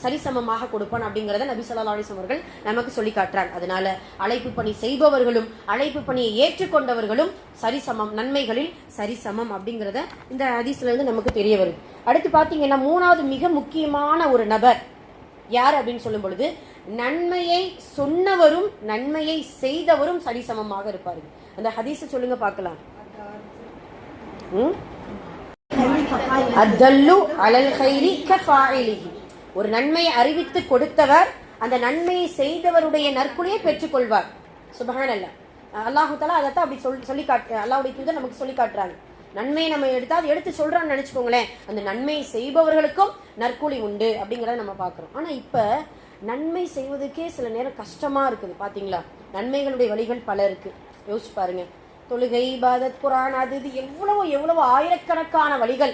சரிசமமாக கொடுப்பான் அப்படிங்கறத நபி ஸல்லல்லாஹு அலைஹி வஸல்லம் அவர்கள் நமக்கு சொல்லி காட்டுறாங்க. அதனால அழைப்பு பணி செய்பவர்களும் அழைப்பு பணியை ஏற்றுக்கொண்டவர்களும் சரிசமம், நன்மைகளில் சரிசமம் அப்படிங்கறத இந்த ஹதீஸ்ல இருந்து நமக்கு தெரிய வருது. அடுத்து பாத்தீங்கன்னா, 3வது மிக முக்கியமான ஒரு நபர் யார் அப்படின்னு சொல்லும் பொழுது, நன்மையை சொன்னவரும் நன்மையை செய்தவரும் சரிசமமாக இருப்பார்கள். அந்த ஹதீஸை சொல்லுங்க பார்க்கலாம். அத்தல்லு அலல் கைரி கஃபாயிலிஹி. ஒரு நன்மையை அறிவித்து கொடுத்தவர் அந்த நன்மையை செய்தவருடைய நற்கூலியை பெற்றுக்கொள்வார். சுப்ஹானல்லாஹ். அல்லாஹ் தஆலா அதைத்தான் அப்படி சொல்லி அல்லாஹ்வுடைய தூதர் நமக்கு சொல்லி காட்டுறாங்க. நன்மையை நம்ம எடுத்து சொல்றோம்னு நினைச்சுக்கோங்களேன், அந்த நன்மையை செய்பவர்களுக்கும் நற்கூலி உண்டு அப்படிங்கறத நம்ம பாக்குறோம். ஆனா இப்ப நன்மை செய்வதற்கே சில நேரம் கஷ்டமா இருக்குது. பாத்தீங்களா, நன்மைகளுடைய வழிகள் பல இருக்கு. யோசிச்சு பாருங்க. தொழுகை, இபாதத், குர்ஆன், அது இது எவ்வளவோ ஆயிரக்கணக்கான வழிகள்.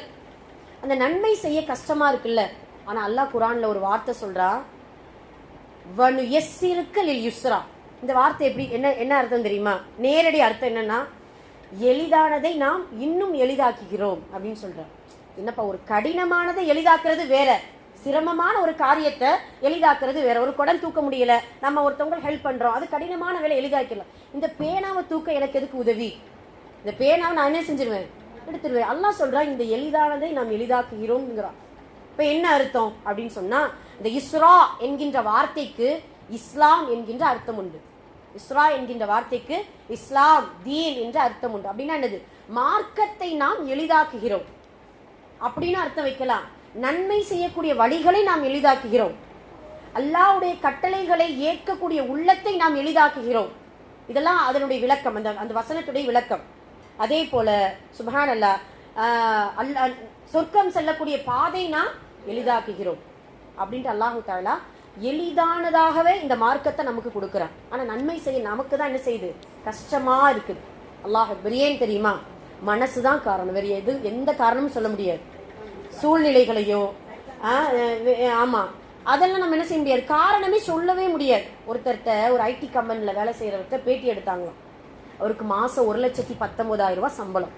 அந்த நன்மை செய்ய கஷ்டமா இருக்குல்ல, ஆனா அல்லாஹ் குர்ஆன்ல ஒரு வார்த்தை சொல்றா, வனு யஸ்ஸிருக்க லில் யுஸ்ரா. இந்த வார்த்தை எப்படி என்ன அர்த்தம் தெரியுமா? நேரடி அர்த்தம் என்னன்னா, எளிதானதை நாம் இன்னும் எளிதாக்குகிறோம் அப்படின்னு சொல்றோம். என்னப்பா, ஒரு கடினமானதை எளிதாக்குறது வேற, சிரமமான ஒரு காரியத்தை எளிதாக்குறது வேற. ஒரு குடம் தூக்க முடியல, நம்ம ஒருத்தவங்க ஹெல்ப் பண்றோம், அது கடினமான வேலை, எளிதாக்கலாம். இந்த பேனாவை தூக்க எனக்கு எதுக்கு உதவி? இந்த பேனாவை நான் என்ன செஞ்சிருவேன்? எடுத்துருவேன். அல்லாஹ் சொல்றா, இந்த எளிதானதை நாம் எளிதாக்குகிறோம்ங்கிறான். இப்ப என்ன அர்த்தம் அப்படின்னு சொன்னா, இந்த இஸ்ரா என்கின்ற வார்த்தைக்கு இஸ்லாம் என்கின்ற அர்த்தம் உண்டு. இஸ்ரா என்கின்ற வார்த்தைக்கு இஸ்லாம், தீன் என்ற அர்த்தம் உண்டு. அப்படின்னா என்னது? மார்க்கத்தை நாம் எளிதாக்குகிறோம் அப்படின்னு அர்த்தம் வைக்கலாம். நன்மை செய்யக்கூடிய வழிகளை நாம் எளிதாக்குகிறோம், அல்லாஹ்வுடைய கட்டளைகளை ஏற்கக்கூடிய உள்ளத்தை நாம் எளிதாக்குகிறோம். இதெல்லாம் அதனுடைய விளக்கம், அந்த வசனத்துடைய விளக்கம். அதே போல சுப்ஹானல்லாஹ், அல்லாஹ் சொர்க்கம் செல்லக்கூடிய பாதை நாம் எளிதாக்குகிறோம் அப்படின்ட்டு அல்லாஹு தஆலா எளிதானதாகவே இந்த மார்க்கத்தை நமக்கு கொடுக்குறான். ஆனா நன்மை செய்ய நமக்கு தான் என்ன செய்யுது? கஷ்டமா இருக்குது. அல்லாஹ் ஏன் தெரியுமா? மனசுதான் காரணம், வேற எந்த காரணமும் சொல்ல முடியாது. சூழ்நிலைகளையோ ஆமா, அதெல்லாம் நம்ம என்ன செய்ய முடியாது, காரணமே சொல்லவே முடியாது. ஒருத்தர்கிட்ட ஒரு ஐடி கம்பெனில வேலை செய்யறவர்கிட்ட பேட்டி எடுத்தாங்களாம். அவருக்கு மாசம் 1,19,000 ரூபாய் சம்பளம்.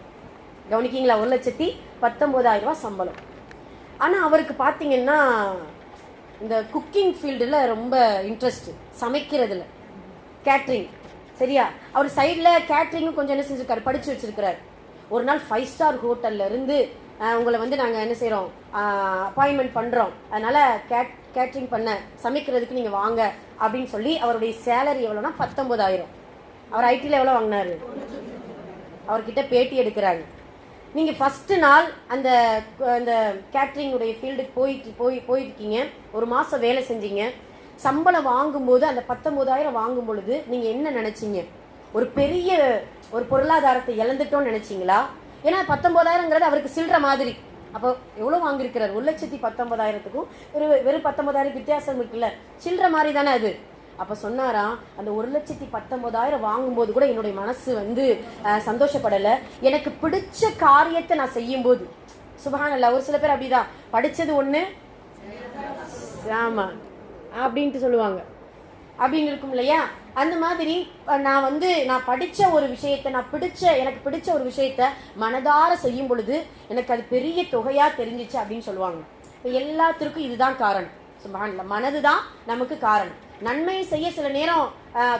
கவனிக்கீங்களா? 1,19,000 ரூபாய் சம்பளம். ஆனா அவருக்கு பாத்தீங்கன்னா இந்த குக்கிங் ஃபீல்டுல ரொம்ப இன்ட்ரெஸ்ட், சமைக்கிறதுல, கேட்ரிங். சரியா? அவர் சைட்ல கேட்ரிங்கும் கொஞ்சம் என்ன செஞ்சிருக்காரு, படிச்சு வச்சிருக்கிறாரு. ஒரு நாள் 5 ஸ்டார் ஹோட்டல்ல இருந்து உங்களை நாங்க என்ன செய்யறோம், அப்பாயின்மெண்ட் பண்றோம், அதனால கேட்ரிங் பண்ண சமைக்கிறதுக்கு நீங்க வாங்க அப்படின்னு சொல்லி அவருடைய சேலரி எவ்வளவுனா 19,000. அவர் ஐடில எவ்வளவு வாங்கினாரு? அவர்கிட்ட பேட்டி எடுக்கிறாங்க. நீங்க ஃபர்ஸ்ட் நாள் அந்த கேட்ரிங் உடைய ஃபீல்டுக்கு போயிருக்கீங்க, ஒரு மாசம் வேலை செஞ்சீங்க, சம்பளம் வாங்கும்போது அந்த 19,000 வாங்கும் பொழுது நீங்க என்ன நினைச்சீங்க? ஒரு பெரிய ஒரு பொருளாதாரத்தை இழந்துட்டோம்னு நினைச்சீங்களா? ஏன்னா 19,000ங்கிறது அவருக்கு சில்ற மாதிரி. அப்போ எவ்வளவு வாங்கியிருக்கிறார்? 1,19,000க்கும் வெறும் 19,000 வித்தியாசம் இருக்குல்ல, சில்ற மாதிரி தானே அது. அப்ப சொன்னாரா, அந்த 1,19,000 வாங்கும்போது கூட என்னுடைய மனசு சந்தோஷப்படல. எனக்கு பிடிச்ச காரியத்தை நான் செய்யும் போது, சுப்ஹானல்லாஹ், ஒரு சில பேர் அப்படிதான், படிச்சது ஒண்ணு ஆமா அப்படின்ட்டு சொல்லுவாங்க, அப்படின்னு இருக்கும் இல்லையா? அந்த மாதிரி நான் படிச்ச ஒரு விஷயத்தை, எனக்கு பிடிச்ச ஒரு விஷயத்த மனதார செய்யும் பொழுது எனக்கு அது பெரிய தொகையா தெரிஞ்சிச்சு அப்படின்னு சொல்லுவாங்க. எல்லாத்திற்கும் இதுதான் காரணம். சுப்ஹானல்லாஹ், மனதுதான் நமக்கு காரணம். நன்மை செய்ய சில நேரம்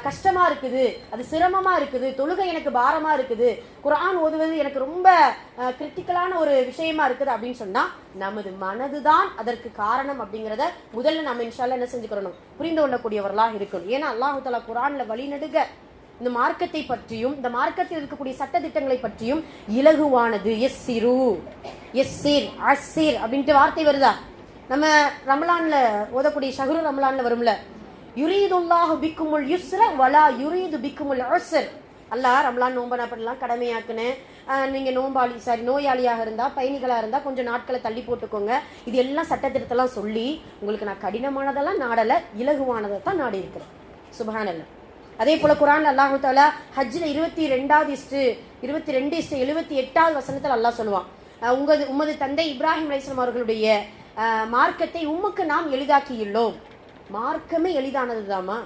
கஷ்டமா இருக்குது, அது சிரமமா இருக்குது, தொழுகை எனக்கு பாரமா இருக்குது, குர்ஆன் ஓதுவது எனக்கு ரொம்ப கிரிட்டிக்கலான ஒரு விஷயமா இருக்குது அப்படின்னு சொன்னா நமது மனதுதான் அதற்கு காரணம் அப்படிங்கிறத முதல்ல நம்ம இன்ஷால்லா என்ன செஞ்சுக்கிறோம், புரிந்து கொள்ளக்கூடியவர்களாக இருக்கணும். ஏன்னா அல்லாஹு தஆலா குர்ஆன்ல வழிநடுக இந்த மார்க்கத்தை பற்றியும் இந்த மார்க்கத்தில் இருக்கக்கூடிய சட்ட திட்டங்களை பற்றியும் இலகுவானது, எஸ்ஸிர் அஸ்ஸிர் அப்படின்ட்டு வார்த்தை வருதா? நம்ம ரமலான்ல ஓதக்கூடிய ஷஹ்ரு ரமலான்ல வரும்ல, யுரீதுல்லாஹு பிக்குமுல் யுஸ்ர வலா யுரீது பிக்குமுல் உஸ்ர். அல்லாஹ் ரமலான் நோன்பு பண்ணலாம் கடமையாக்குனேன், நீங்க நோயாளியாக இருந்தா, பயணிகளா இருந்தா கொஞ்சம் நாட்களை தள்ளி போட்டுக்கோங்க, இது எல்லாம் சட்டத்திட்டத்தெல்லாம் சொல்லி உங்களுக்கு நான் கடினமானதெல்லாம் நாடல, இலகுவானதை தான் நாடி இருக்கிறேன். சுப்ஹானல்லாஹ். அதே போல குர்ஆன்ல அல்லாஹ் தஆலா ஹஜ்ஜில 22:78 வசனத்தில் அல்லாஹ் சொல்லுவான், உமது தந்தை இப்ராஹிம் அலைஹிஸ்ஸலாம் அவர்களுடைய மார்க்கத்தை உமக்கு நாம் எளிதாக்கியுள்ளோம். மார்க்கமே எளிதானதுதாமா.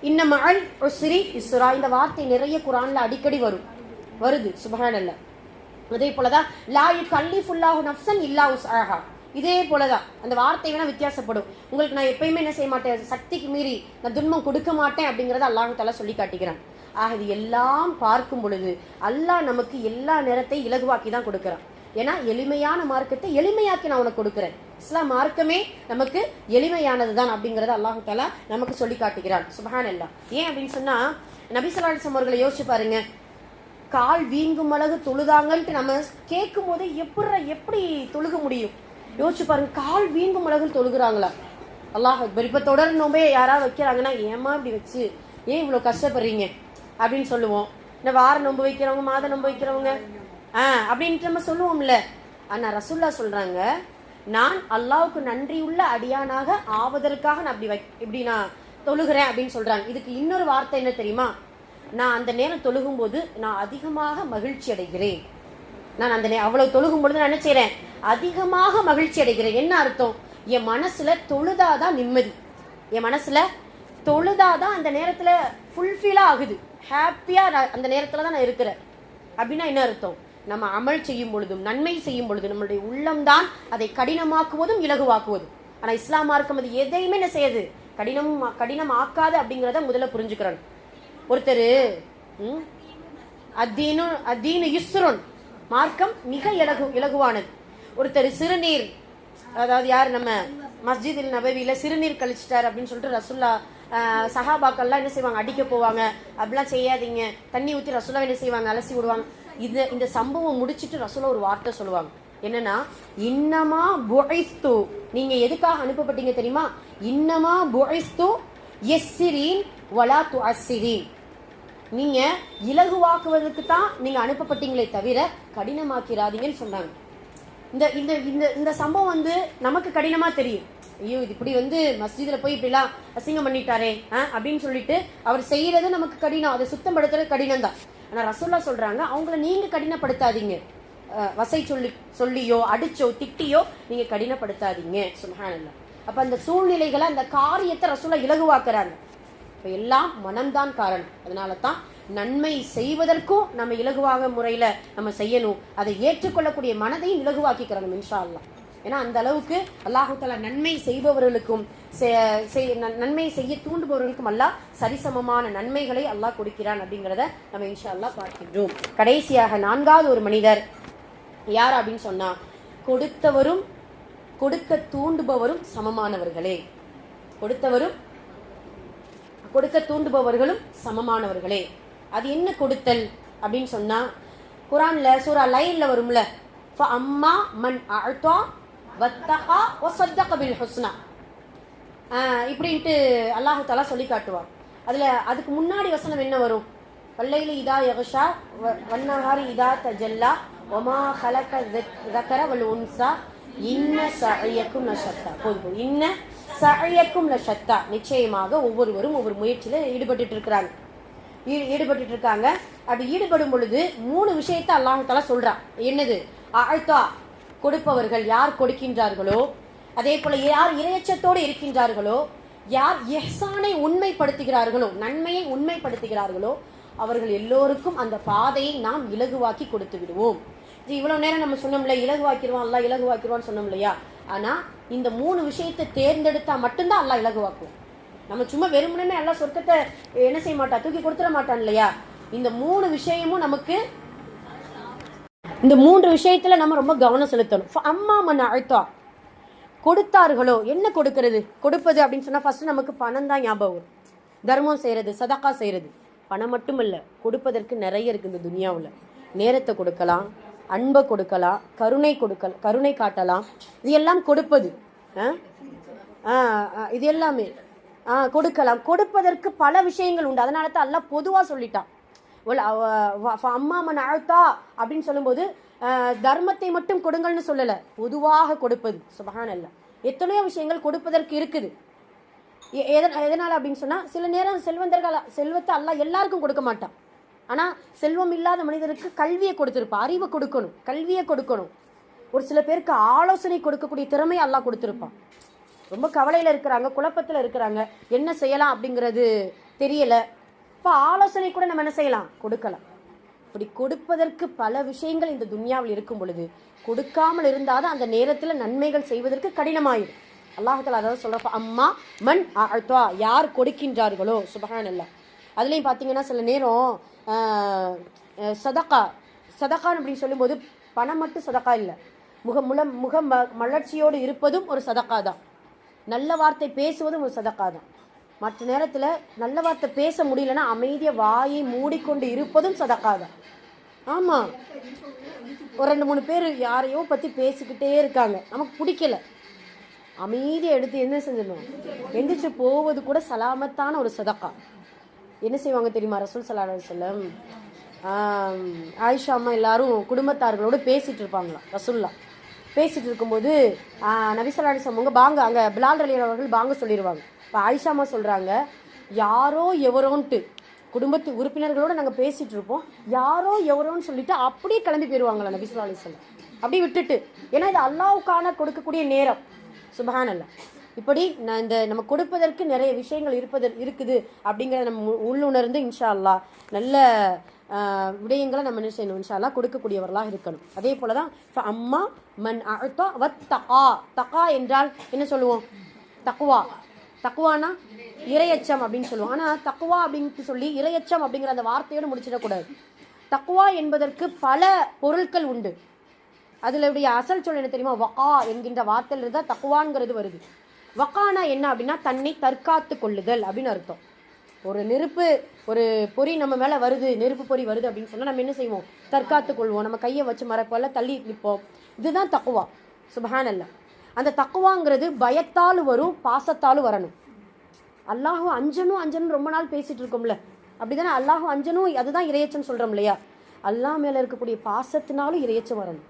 இன்னமஅல் உஸ்ரி யுஸ்ரா, இந்த வார்த்தை நிறைய குர்ஆன்ல அடிக்கடி வருது. சுப்ஹானல்லாஹ். அதே போலதான் லா யுகல்லிஃபுல்லாஹு நஃப்ஸன் இல்லா உஸ்ஆஹா, இதே போலதான் அந்த வார்த்தை வேணா வித்தியாசப்படும். உங்களுக்கு நான் எப்பயுமே என்ன செய்ய மாட்டேன், சக்திக்கு மீறி நான் துன்பம் கொடுக்க மாட்டேன் அப்படிங்கறத அல்லாஹ் தஆலா சொல்லி காட்டுகிறான். ஆக இது எல்லாம் பார்க்கும் பொழுது அல்லாஹ் நமக்கு எல்லா நேரத்தையும் இலகுவாக்கி தான் கொடுக்கிறான். ஏன்னா எளிமையான மார்க்கத்தை எளிமையாக்கி நான் உனக்கு கொடுக்கிறேன். இஸ்லாம் மார்க்கமே நமக்கு எளிமையானதுதான் அப்படிங்கறத அல்லாஹ் தஆலா நமக்கு சொல்லி காட்டுகிறான். சுப்ஹானல்லாஹ். ஏன் அப்படின்னு சொன்னா, நபி ஸல்லல்லாஹு அலைஹி வஸல்லம் அவர்களை யோசிச்சு பாருங்க, கால் வீங்கும் அளவு தொழுதாங்கன்ட்டு நம்ம கேட்கும் போது எப்படி தொழுக முடியும்? யோசிச்சு பாருங்க, கால் வீங்கும் அளவு தொழுகிறாங்களா? அல்லாஹ் அக்பர். இப்ப தொடர் நோம்பே யாராவது வைக்கிறாங்கன்னா, ஏமா இப்படி வச்சு ஏன் இவ்வளவு கஷ்டப்படுறீங்க அப்படின்னு சொல்லுவோம். இந்த வார நோம்பு வைக்கிறவங்க, மாத நோம்பு வைக்கிறவங்க அப்படின்ட்டு நம்ம சொல்லுவோம்ல. ஆனா ரசூலுல்லாஹ் சொல்றாங்க, நான் அல்லாஹ்வுக்கு நன்றியுள்ள அடியானாக ஆவதற்காக நான் இப்படி நான் தொழுகிறேன் அப்படின்னு சொல்றாங்க. இதுக்கு இன்னொரு வார்த்தை என்ன தெரியுமா? நான் அந்த நேரம் தொழுகும் போது நான் அதிகமாக மகிழ்ச்சி அடைகிறேன். நான் அந்த அவ்வளவு தொழுகும் பொழுது நான் என்ன செய்றேன், அதிகமாக மகிழ்ச்சி அடைகிறேன். என்ன அர்த்தம்? என் மனசுல தொழுதாதான் நிம்மதி, என் மனசுல தொழுதாதான் அந்த நேரத்துல ஃபுல்ஃபில்லா ஆகுது, ஹாப்பியா அந்த நேரத்துல தான் நான் இருக்கிறேன் அப்படின்னா என்ன அர்த்தம்? நம்ம அமல் செய்யும் பொழுதும் நன்மை செய்யும் பொழுதும் நம்மளுடைய உள்ளம்தான் அதை கடினமாக்குவதும் இலகுவாக்குவதும். ஆனா இஸ்லாம் மார்க்கம் அது எதையுமே என்ன செய்யுது, கடினம் ஆக்காது அப்படிங்கிறத முதல்ல புரிஞ்சுக்கிறோம். ஒருத்தர் அத்தீனு யுஸ்ருன், மார்க்கம் மிக இலகுவானது. ஒருத்தர் சிறுநீர், அதாவது யார் நம்ம மஸ்ஜிதில் நபவியில சிறுநீர் கழிச்சிட்டார் அப்படின்னு சொல்லிட்டு ரசுல்லா சஹாபாக்கள்லாம் என்ன செய்வாங்க, அடிக்க போவாங்க. அப்படிலாம் செய்யாதீங்க, தண்ணி ஊற்றி ரசுல்லா என்ன செய்வாங்க, அலசி விடுவாங்க. இந்த சம்பவம் முடிச்சுட்டு ரசுல்லா ஒரு வார்த்தை சொல்லுவாங்க, என்னன்னா இன்னமா புஇஸ்து, நீங்க எதுக்காக அனுப்பப்பட்டீங்க தெரியுமா? இன்னமா புஇஸ்து யஸ்ஸிரீன் வலா துஅஸ்ஸிரீன், நீங்க இலகுவாக்குவதற்கு தான் நீங்க அனுப்பப்பட்டீங்களே தவிர கடினமாக்கிறாதீங்கன்னு சொன்னாங்க. இந்த இந்த இந்த இந்த சம்பவம் வந்து நமக்கு கடினமா தெரியும். ஐயோ இது இப்படி மஸ்ஜிதில் போய் இப்படிலாம் அசிங்கம் பண்ணிட்டாரே அப்படின்னு சொல்லிட்டு அவர் செய்யறது நமக்கு கடினம், அதை சுத்தப்படுத்துறது கடினம் தான். ஆனா ரசூல்லா சொல்றாங்க, அவங்கள நீங்க கடினப்படுத்தாதீங்க, வசை சொல்லியோ அடிச்சோ திட்டியோ நீங்க கடினப்படுத்தாதீங்க. சுப்ஹானல்லாஹ். அப்ப அந்த சூழ்நிலைகளை அந்த காரியத்தை ரசூல்லா இலகுவாக்குறாங்க. இப்ப எல்லாம் மனம்தான் காரணம். அதனால தான் நன்மை செய்வதற்கும் நம்ம இலகுவாக முறையில நம்ம செய்யணும், அதை ஏற்றுக்கொள்ளக்கூடிய மனதையும் இலகுவாக்கிக்கிறோம் இன்ஷா அல்லாஹ். ஏன்னா அந்த அளவுக்கு அல்லாஹு தஆலா நன்மை செய்பவர்களுக்கும் நன்மை செய்ய தூண்டுபவர்களுக்கும் அல்லாஹ் சரிசமமான நன்மைகளை அல்லாஹ் கொடுக்கிறான் அப்படிங்கிறத நம்ம இன்ஷா அல்லாஹ் பார்க்கின்றோம். கடைசியாக நான்காவது ஒரு மனிதர் யார் அப்படின்னு சொன்னா, கொடுத்தவரும் கொடுக்க தூண்டுபவரும் சமமானவர்களே. கொடுக்க தூண்டுபவர்களும் சமமானவர்களே. அது என்ன கொடுத்தல் அப்படின்னு சொன்னா, குர்ஆன்ல சூரா லைல்ல வரும்ல, ஃபஅம்மா மன் அஅதா வத்தகா வஸத்தக பில் ஹுஸ்னா, இப்படின்ட்டு அல்லாஹ் தஆலா சொல்லி காட்டுவார். அதுக்கு முன்னாடி வசனம் என்ன வரும்? வல்லைலி இதா யக்ஷா வன்னஹாரி இதா தஜல்லா வமா ஹலக ذكر والانثى இன்ன சஅயக்கும் லஷத்தா. போதும், இன்ன சஅயக்கும் லஷத்தா, நிச்சயமாக ஒவ்வொருவரும் ஒவ்வொரு முயற்சியில ஈடுபட்டு இருக்காங்க. அப்படி ஈடுபடும் பொழுது 3 விஷயத்தை அல்லாஹ் தஆலா சொல்றான். என்னது? அஅதா, கொடுப்பவர்கள் யார் கொடுக்கின்றார்களோ, அதே போல யார் இறையச்சத்தோடு இருக்கின்றார்களோ, யார் இஹ்சானை உண்மைப்படுத்துகிறார்களோ, நன்மையை உண்மைப்படுத்துகிறார்களோ, அவர்கள் எல்லோருக்கும் அந்த பாதையை நாம் இலகுவாக்கி கொடுத்து விடுவோம். இவ்வளவு நேரம் நம்ம சொன்னோம்ல, இலகுவாக்கிடுவான் அல்லாஹ், இலகுவாக்கிடுவான்னு சொன்னோம் இல்லையா? ஆனா இந்த 3 விஷயத்தை தேர்ந்தெடுத்தா மட்டும்தான் அல்லாஹ் இலகுவாக்குவோம். நம்ம சும்மா வெறுமனே அல்லாஹ் சொர்க்கத்தை என்ன செய்ய மாட்டான், தூக்கி கொடுத்துட மாட்டான் இல்லையா? இந்த 3 விஷயமும் நமக்கு, இந்த 3 விஷயத்துல நம்ம ரொம்ப கவனம் செலுத்தணும். அம்மா மன் அஅதா, கொடுத்தார்களோ. என்ன கொடுக்கிறது? கொடுப்பது அப்படின்னு சொன்னா ஃபர்ஸ்ட் நமக்கு பணம் தான் ஞாபகம் வரும். தர்மம் செய்யறது, சதகா செய்யறது. பணம் மட்டும் இல்ல, கொடுப்பதற்கு நிறைய இருக்கு இந்த துனியாவில். நேரத்தை கொடுக்கலாம், அன்பை கொடுக்கலாம், கருணை காட்டலாம். இது எல்லாம் கொடுப்பது. இது எல்லாமே கொடுக்கலாம். கொடுப்பதற்கு பல விஷயங்கள் உண்டு. அதனால தான் அல்லாஹ் பொதுவா சொல்லிட்டான். அம்மா மன் அஅதா அப்படின்னு சொல்லும்போது தர்மத்தை மட்டும் கொடுங்கள்னு சொல்லல, பொதுவாக கொடுப்பது. சுப்ஹானல்லாஹ். எத்தனையோ விஷயங்கள் கொடுப்பதற்கு இருக்குது. எதனால அப்படின்னு சொன்னா, சில நேரம் செல்வத்தை அல்லாஹ் எல்லாருக்கும் கொடுக்க மாட்டான். ஆனா செல்வம் இல்லாத மனிதருக்கு கல்வியை கொடுத்திருப்பான், அறிவை கொடுக்கணும், கல்வியை கொடுக்கணும். ஒரு சில பேருக்கு ஆலோசனை கொடுக்கக்கூடிய திறமையை அல்லாஹ் கொடுத்திருப்பான். ரொம்ப கவலையில இருக்கிறாங்க, குழப்பத்துல இருக்கிறாங்க, என்ன செய்யலாம் அப்படிங்கிறது தெரியல. இப்ப ஆலோசனை கூட நம்ம என்ன செய்யலாம், கொடுக்கலாம். இப்படி கொடுப்பதற்கு பல விஷயங்கள் இந்த துன்யாவில் இருக்கும் பொழுது கொடுக்காமல் இருந்தாதான் அந்த நேரத்தில் நன்மைகள் செய்வதற்கு கடினமாயிடும். அல்லாஹ் தஆலா அதாவது சொல்ற, அம்மா மன் அஅதா, யார் கொடுக்கின்றார்களோ. சுப்ஹானல்லாஹ். அதுலேயும் பார்த்தீங்கன்னா சில நேரம் சதகான்னு அப்படின்னு சொல்லும்போது பணம் மட்டும் சதகா இல்லை, முக மலர்ச்சியோடு இருப்பதும் ஒரு சதகா தான். நல்ல வார்த்தை பேசுவதும் ஒரு சதகா தான். மற்ற நேரத்தில் நல்ல வார்த்தை பேச முடியலன்னா அமைதியை வாயை மூடிக்கொண்டு இருப்பதும் சதகா தான். ஆமாம், ஒரு 2-3 பேர் யாரையோ பற்றி பேசிக்கிட்டே இருக்காங்க, நமக்கு பிடிக்கல, அமைதியை எடுத்து என்ன செஞ்சிடணும், எந்திரிச்சு போவது கூட சலாமத்தான ஒரு சதகா. என்ன செய்வாங்க தெரியுமா? ரசூல் ஸல்லல்லாஹு அலைஹி வஸல்லம் ஆயிஷா அம்மா எல்லாரும் குடும்பத்தார்களோடு பேசிட்டு இருப்பாங்களாம். ரசூல்லா பேசிட்டு இருக்கும்போது நபி ஸல்லல்லாஹு அலைஹி வஸல்லம் அவங்க பாங்க, அங்கே பிலால் ரலியல்லாஹு அவர்கள் பாங்க சொல்லிடுவாங்க. இப்போ ஆயிஷா அம்மா சொல்கிறாங்க, யாரோ எவரோன்ட்டு குடும்பத்து உறுப்பினர்களோடு நாங்கள் பேசிகிட்டு இருப்போம், யாரோ எவரோன்னு சொல்லிட்டு அப்படியே கிளம்பி போயிடுவாங்களா நபி ஸல்லல்லாஹு அலைஹி வஸல்லம், அப்படியே விட்டுட்டு. ஏன்னா இது அல்லாஹ்வுக்கான கொடுக்கக்கூடிய நேரம். சுபஹானல்லாஹ். இப்படி நம்ம கொடுப்பதற்கு நிறைய விஷயங்கள் இருக்குது அப்படிங்கிறத நம்ம உள்ளுணர்ந்து இன்ஷா அல்லாஹ் நல்ல விடயங்களை நம்ம என்ன செய்யணும், இன்ஷா அல்லாஹ் கொடுக்கக்கூடியவர்களாக இருக்கணும். அதே போல தான் அம்மா மன் அஅதா வத்தகா. தகா என்றால் என்ன சொல்லுவோம்? தக்வா. தக்வானா இறையச்சம் அப்படின்னு சொல்லுவோம். ஆனால் தக்வா அப்படின்னு சொல்லி இறையச்சம் அப்படிங்கிற அந்த வார்த்தையோடு முடிச்சிடக்கூடாது. தக்வா என்பதற்கு பல பொருட்கள் உண்டு. அதிலுடைய அசல் சொல் என்ன தெரியுமா? வகா என்கின்ற வார்த்தையிலிருந்து தான் தக்வான்கிறது வருது. வகானா என்ன அப்படின்னா தன்னை தற்காத்து கொள்ளுதல் அப்படின்னு அர்த்தம். ஒரு ஒரு பொறி நம்ம மேலே வருது, நெருப்பு பொறி வருது அப்படின்னு சொன்னால் நம்ம என்ன செய்வோம்? தற்காத்து கொள்வோம். நம்ம கையை வச்சு மறைப்போல தள்ளி நிற்போம். இதுதான் தக்குவா. சுபஹானல்லாஹ். அந்த தக்குவாங்கிறது பயத்தாலும் வரும், பாசத்தாலும் வரணும். அல்லாஹும் அஞ்சனும் ரொம்ப நாள் பேசிட்டு இருக்கோம்ல, அப்படிதானே? அல்லாஹும் அஞ்சனும் அதுதான் இறையச்சம் சொல்கிறோம் இல்லையா? அல்லாஹ் மேலே இருக்கக்கூடிய பாசத்தினாலும் இறையச்சம் வரணும்.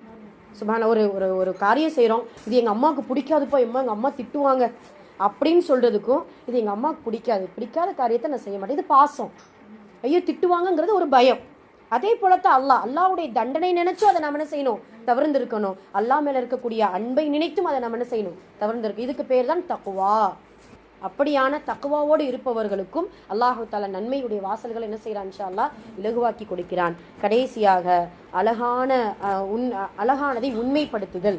சுபான ஒரு ஒரு காரியம் செய்கிறோம், இது எங்கள் அம்மாவுக்கு பிடிக்காதுப்பா, எங்கள் அம்மா திட்டுவாங்க அப்படின்னு சொல்கிறதுக்கும், இது எங்கள் அம்மாவுக்கு பிடிக்காத காரியத்தை நான் செய்ய மாட்டேன், இது பாசம். ஐயோ திட்டுவாங்கங்கிறது ஒரு பயம். அதே போலத்தான் அல்லாஹ்வுடைய தண்டனை நினைச்சும் அதை நம்ம என்ன செய்யணும்? தவிர்ந்து இருக்கணும். அல்லாஹ் மேலே இருக்கக்கூடிய அன்பை நினைத்தும் அதை நம்ம என்ன செய்யணும்? தவிர்ந்து இருக்கு. இதுக்கு பேர் தான் தக்குவா. அப்படியான தக்குவாவோடு இருப்பவர்களுக்கும் அல்லாஹு தஆலா நன்மையுடைய வாசல்கள் என்ன செய்கிறான்? இன்ஷா அல்லாஹ் இலகுவாக்கி கொடுக்கிறான். கடைசியாக அழகானதை உண்மைப்படுத்துதல்.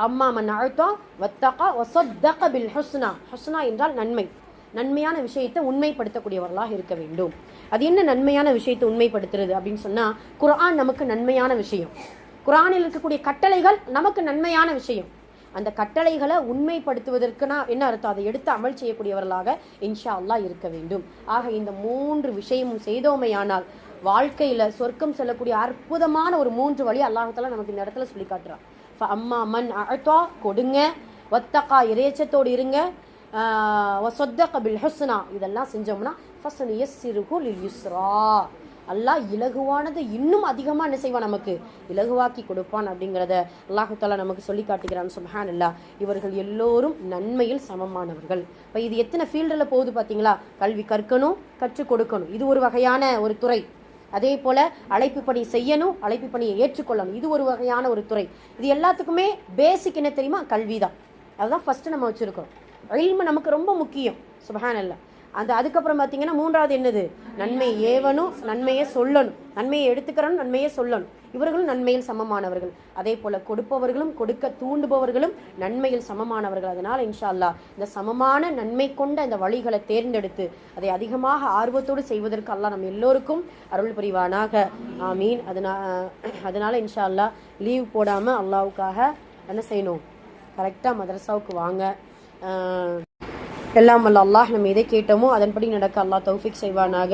அம்மா மன் அஅதா வத்தகா வஸத்தக பில் ஹுஸ்னா. ஹுஸ்னா என்றால் நன்மை. நன்மையான விஷயத்தை உண்மைப்படுத்தக்கூடியவர்களாக இருக்க வேண்டும். அது என்ன நன்மையான விஷயத்தை உண்மைப்படுத்துறது அப்படின்னு சொன்னால், குர்ஆன் நமக்கு நன்மையான விஷயம். குர்ஆனில் இருக்கக்கூடிய கட்டளைகள் நமக்கு நன்மையான விஷயம். அந்த கட்டளைகளை உண்மைப்படுத்துவதற்குனா என்ன அர்த்தம்? அதை எடுத்து அமல் செய்யக்கூடியவர்களாக இன்ஷா அல்லாஹ் இருக்க வேண்டும். ஆக இந்த 3 விஷயமும் செய்தோமையானால் வாழ்க்கையில் சொர்க்கம் செல்லக்கூடிய அற்புதமான ஒரு 3 வழி அல்லாஹ் தஆலா நமக்கு இந்த இடத்துல சொல்லி காட்டுறான். அம்மா மன் அஅதா கொடுங்க, வத்தகா இறையச்சத்தோடு இருங்க, வஸத்தக பில் ஹுஸ்னா இதெல்லாம் செஞ்சோம்னா ஃபஸனுயஸ்ஸிருஹு லில் யுஸ்ரா. அல்லாஹ் இலகுவானது இன்னும் அதிகமாக என்ன செய்வான்? நமக்கு இலகுவாக்கி கொடுப்பான் அப்படிங்கிறத அல்லாஹு தஆலா நமக்கு சொல்லி காட்டுகிறான். சுப்ஹானல்லாஹ். இவர்கள் எல்லோரும் நன்மையில் சமமானவர்கள். இப்போ இது எத்தனை ஃபீல்டில் போகுது பார்த்தீங்களா? கல்வி கற்கணும், கற்றுக் கொடுக்கணும், இது ஒரு வகையான ஒரு துறை. அதே போல் அழைப்பு பணி செய்யணும், அழைப்பு பணியை ஏற்றுக்கொள்ளணும், இது ஒரு வகையான ஒரு துறை. இது எல்லாத்துக்குமே பேசிக் என்ன தெரியுமா? கல்வி தான். அதுதான் ஃபஸ்ட்டு நம்ம வச்சுருக்கோம். இல்மு நமக்கு ரொம்ப முக்கியம். சுப்ஹானல்லாஹ். அதுக்கப்புறம் பார்த்தீங்கன்னா 3வது என்னது? நன்மை ஏவணும், நன்மையை சொல்லணும், நன்மையை எடுத்துக்கிறணும், நன்மையை சொல்லணும். இவர்களும் நன்மையில் சமமானவர்கள். அதே போல் கொடுப்பவர்களும் கொடுக்க தூண்டுபவர்களும் நன்மையில் சமமானவர்கள். அதனால் இன்ஷா அல்லாஹ் இந்த சமமான நன்மை கொண்ட இந்த வழிகளை தேர்ந்தெடுத்து அதை அதிகமாக ஆர்வத்தோடு செய்வதற்கு அல்லாஹ் நம்ம எல்லோருக்கும் அருள் புரிவானாக. ஆமீன். அதனால் இன்ஷா அல்லாஹ் லீவ் போடாமல் அல்லாஹ்வுக்காக என்ன செய்யணும்? கரெக்டாக மதரசாவுக்கு வாங்க. எல்லாம் வல்ல அல்லாஹ் நம்ம எதை கேட்டோமோ அதன்படி நடக்க அல்லாஹ் தௌஃபீக் செய்வானாக.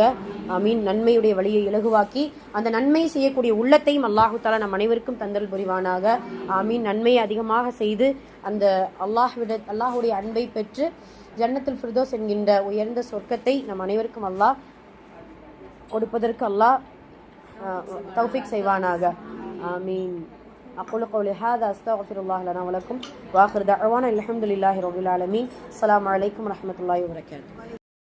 ஆமீன். நன்மையுடைய வழியை இலகுவாக்கி அந்த நன்மை செய்யக்கூடிய உள்ளத்தையும் அல்லாஹு தஆலா நம் அனைவருக்கும் தந்தல் புரிவானாக. ஆமீன். நன்மையை அதிகமாக செய்து அந்த அல்லாஹுடைய அன்பை பெற்று ஜன்னத்துல் ஃபிர்தௌஸ் என்கின்ற உயர்ந்த சொர்க்கத்தை நம் அனைவருக்கும் அல்லாஹ் கொடுப்பதற்கு அல்லாஹ் தௌஃபீக் செய்வானாக. ஆமீன். أقول قولي هذا أستغفر الله لنا ولكم وآخر دعوانا الحمد لله رب العالمين. السلام عليكم ورحمة الله وبركاته.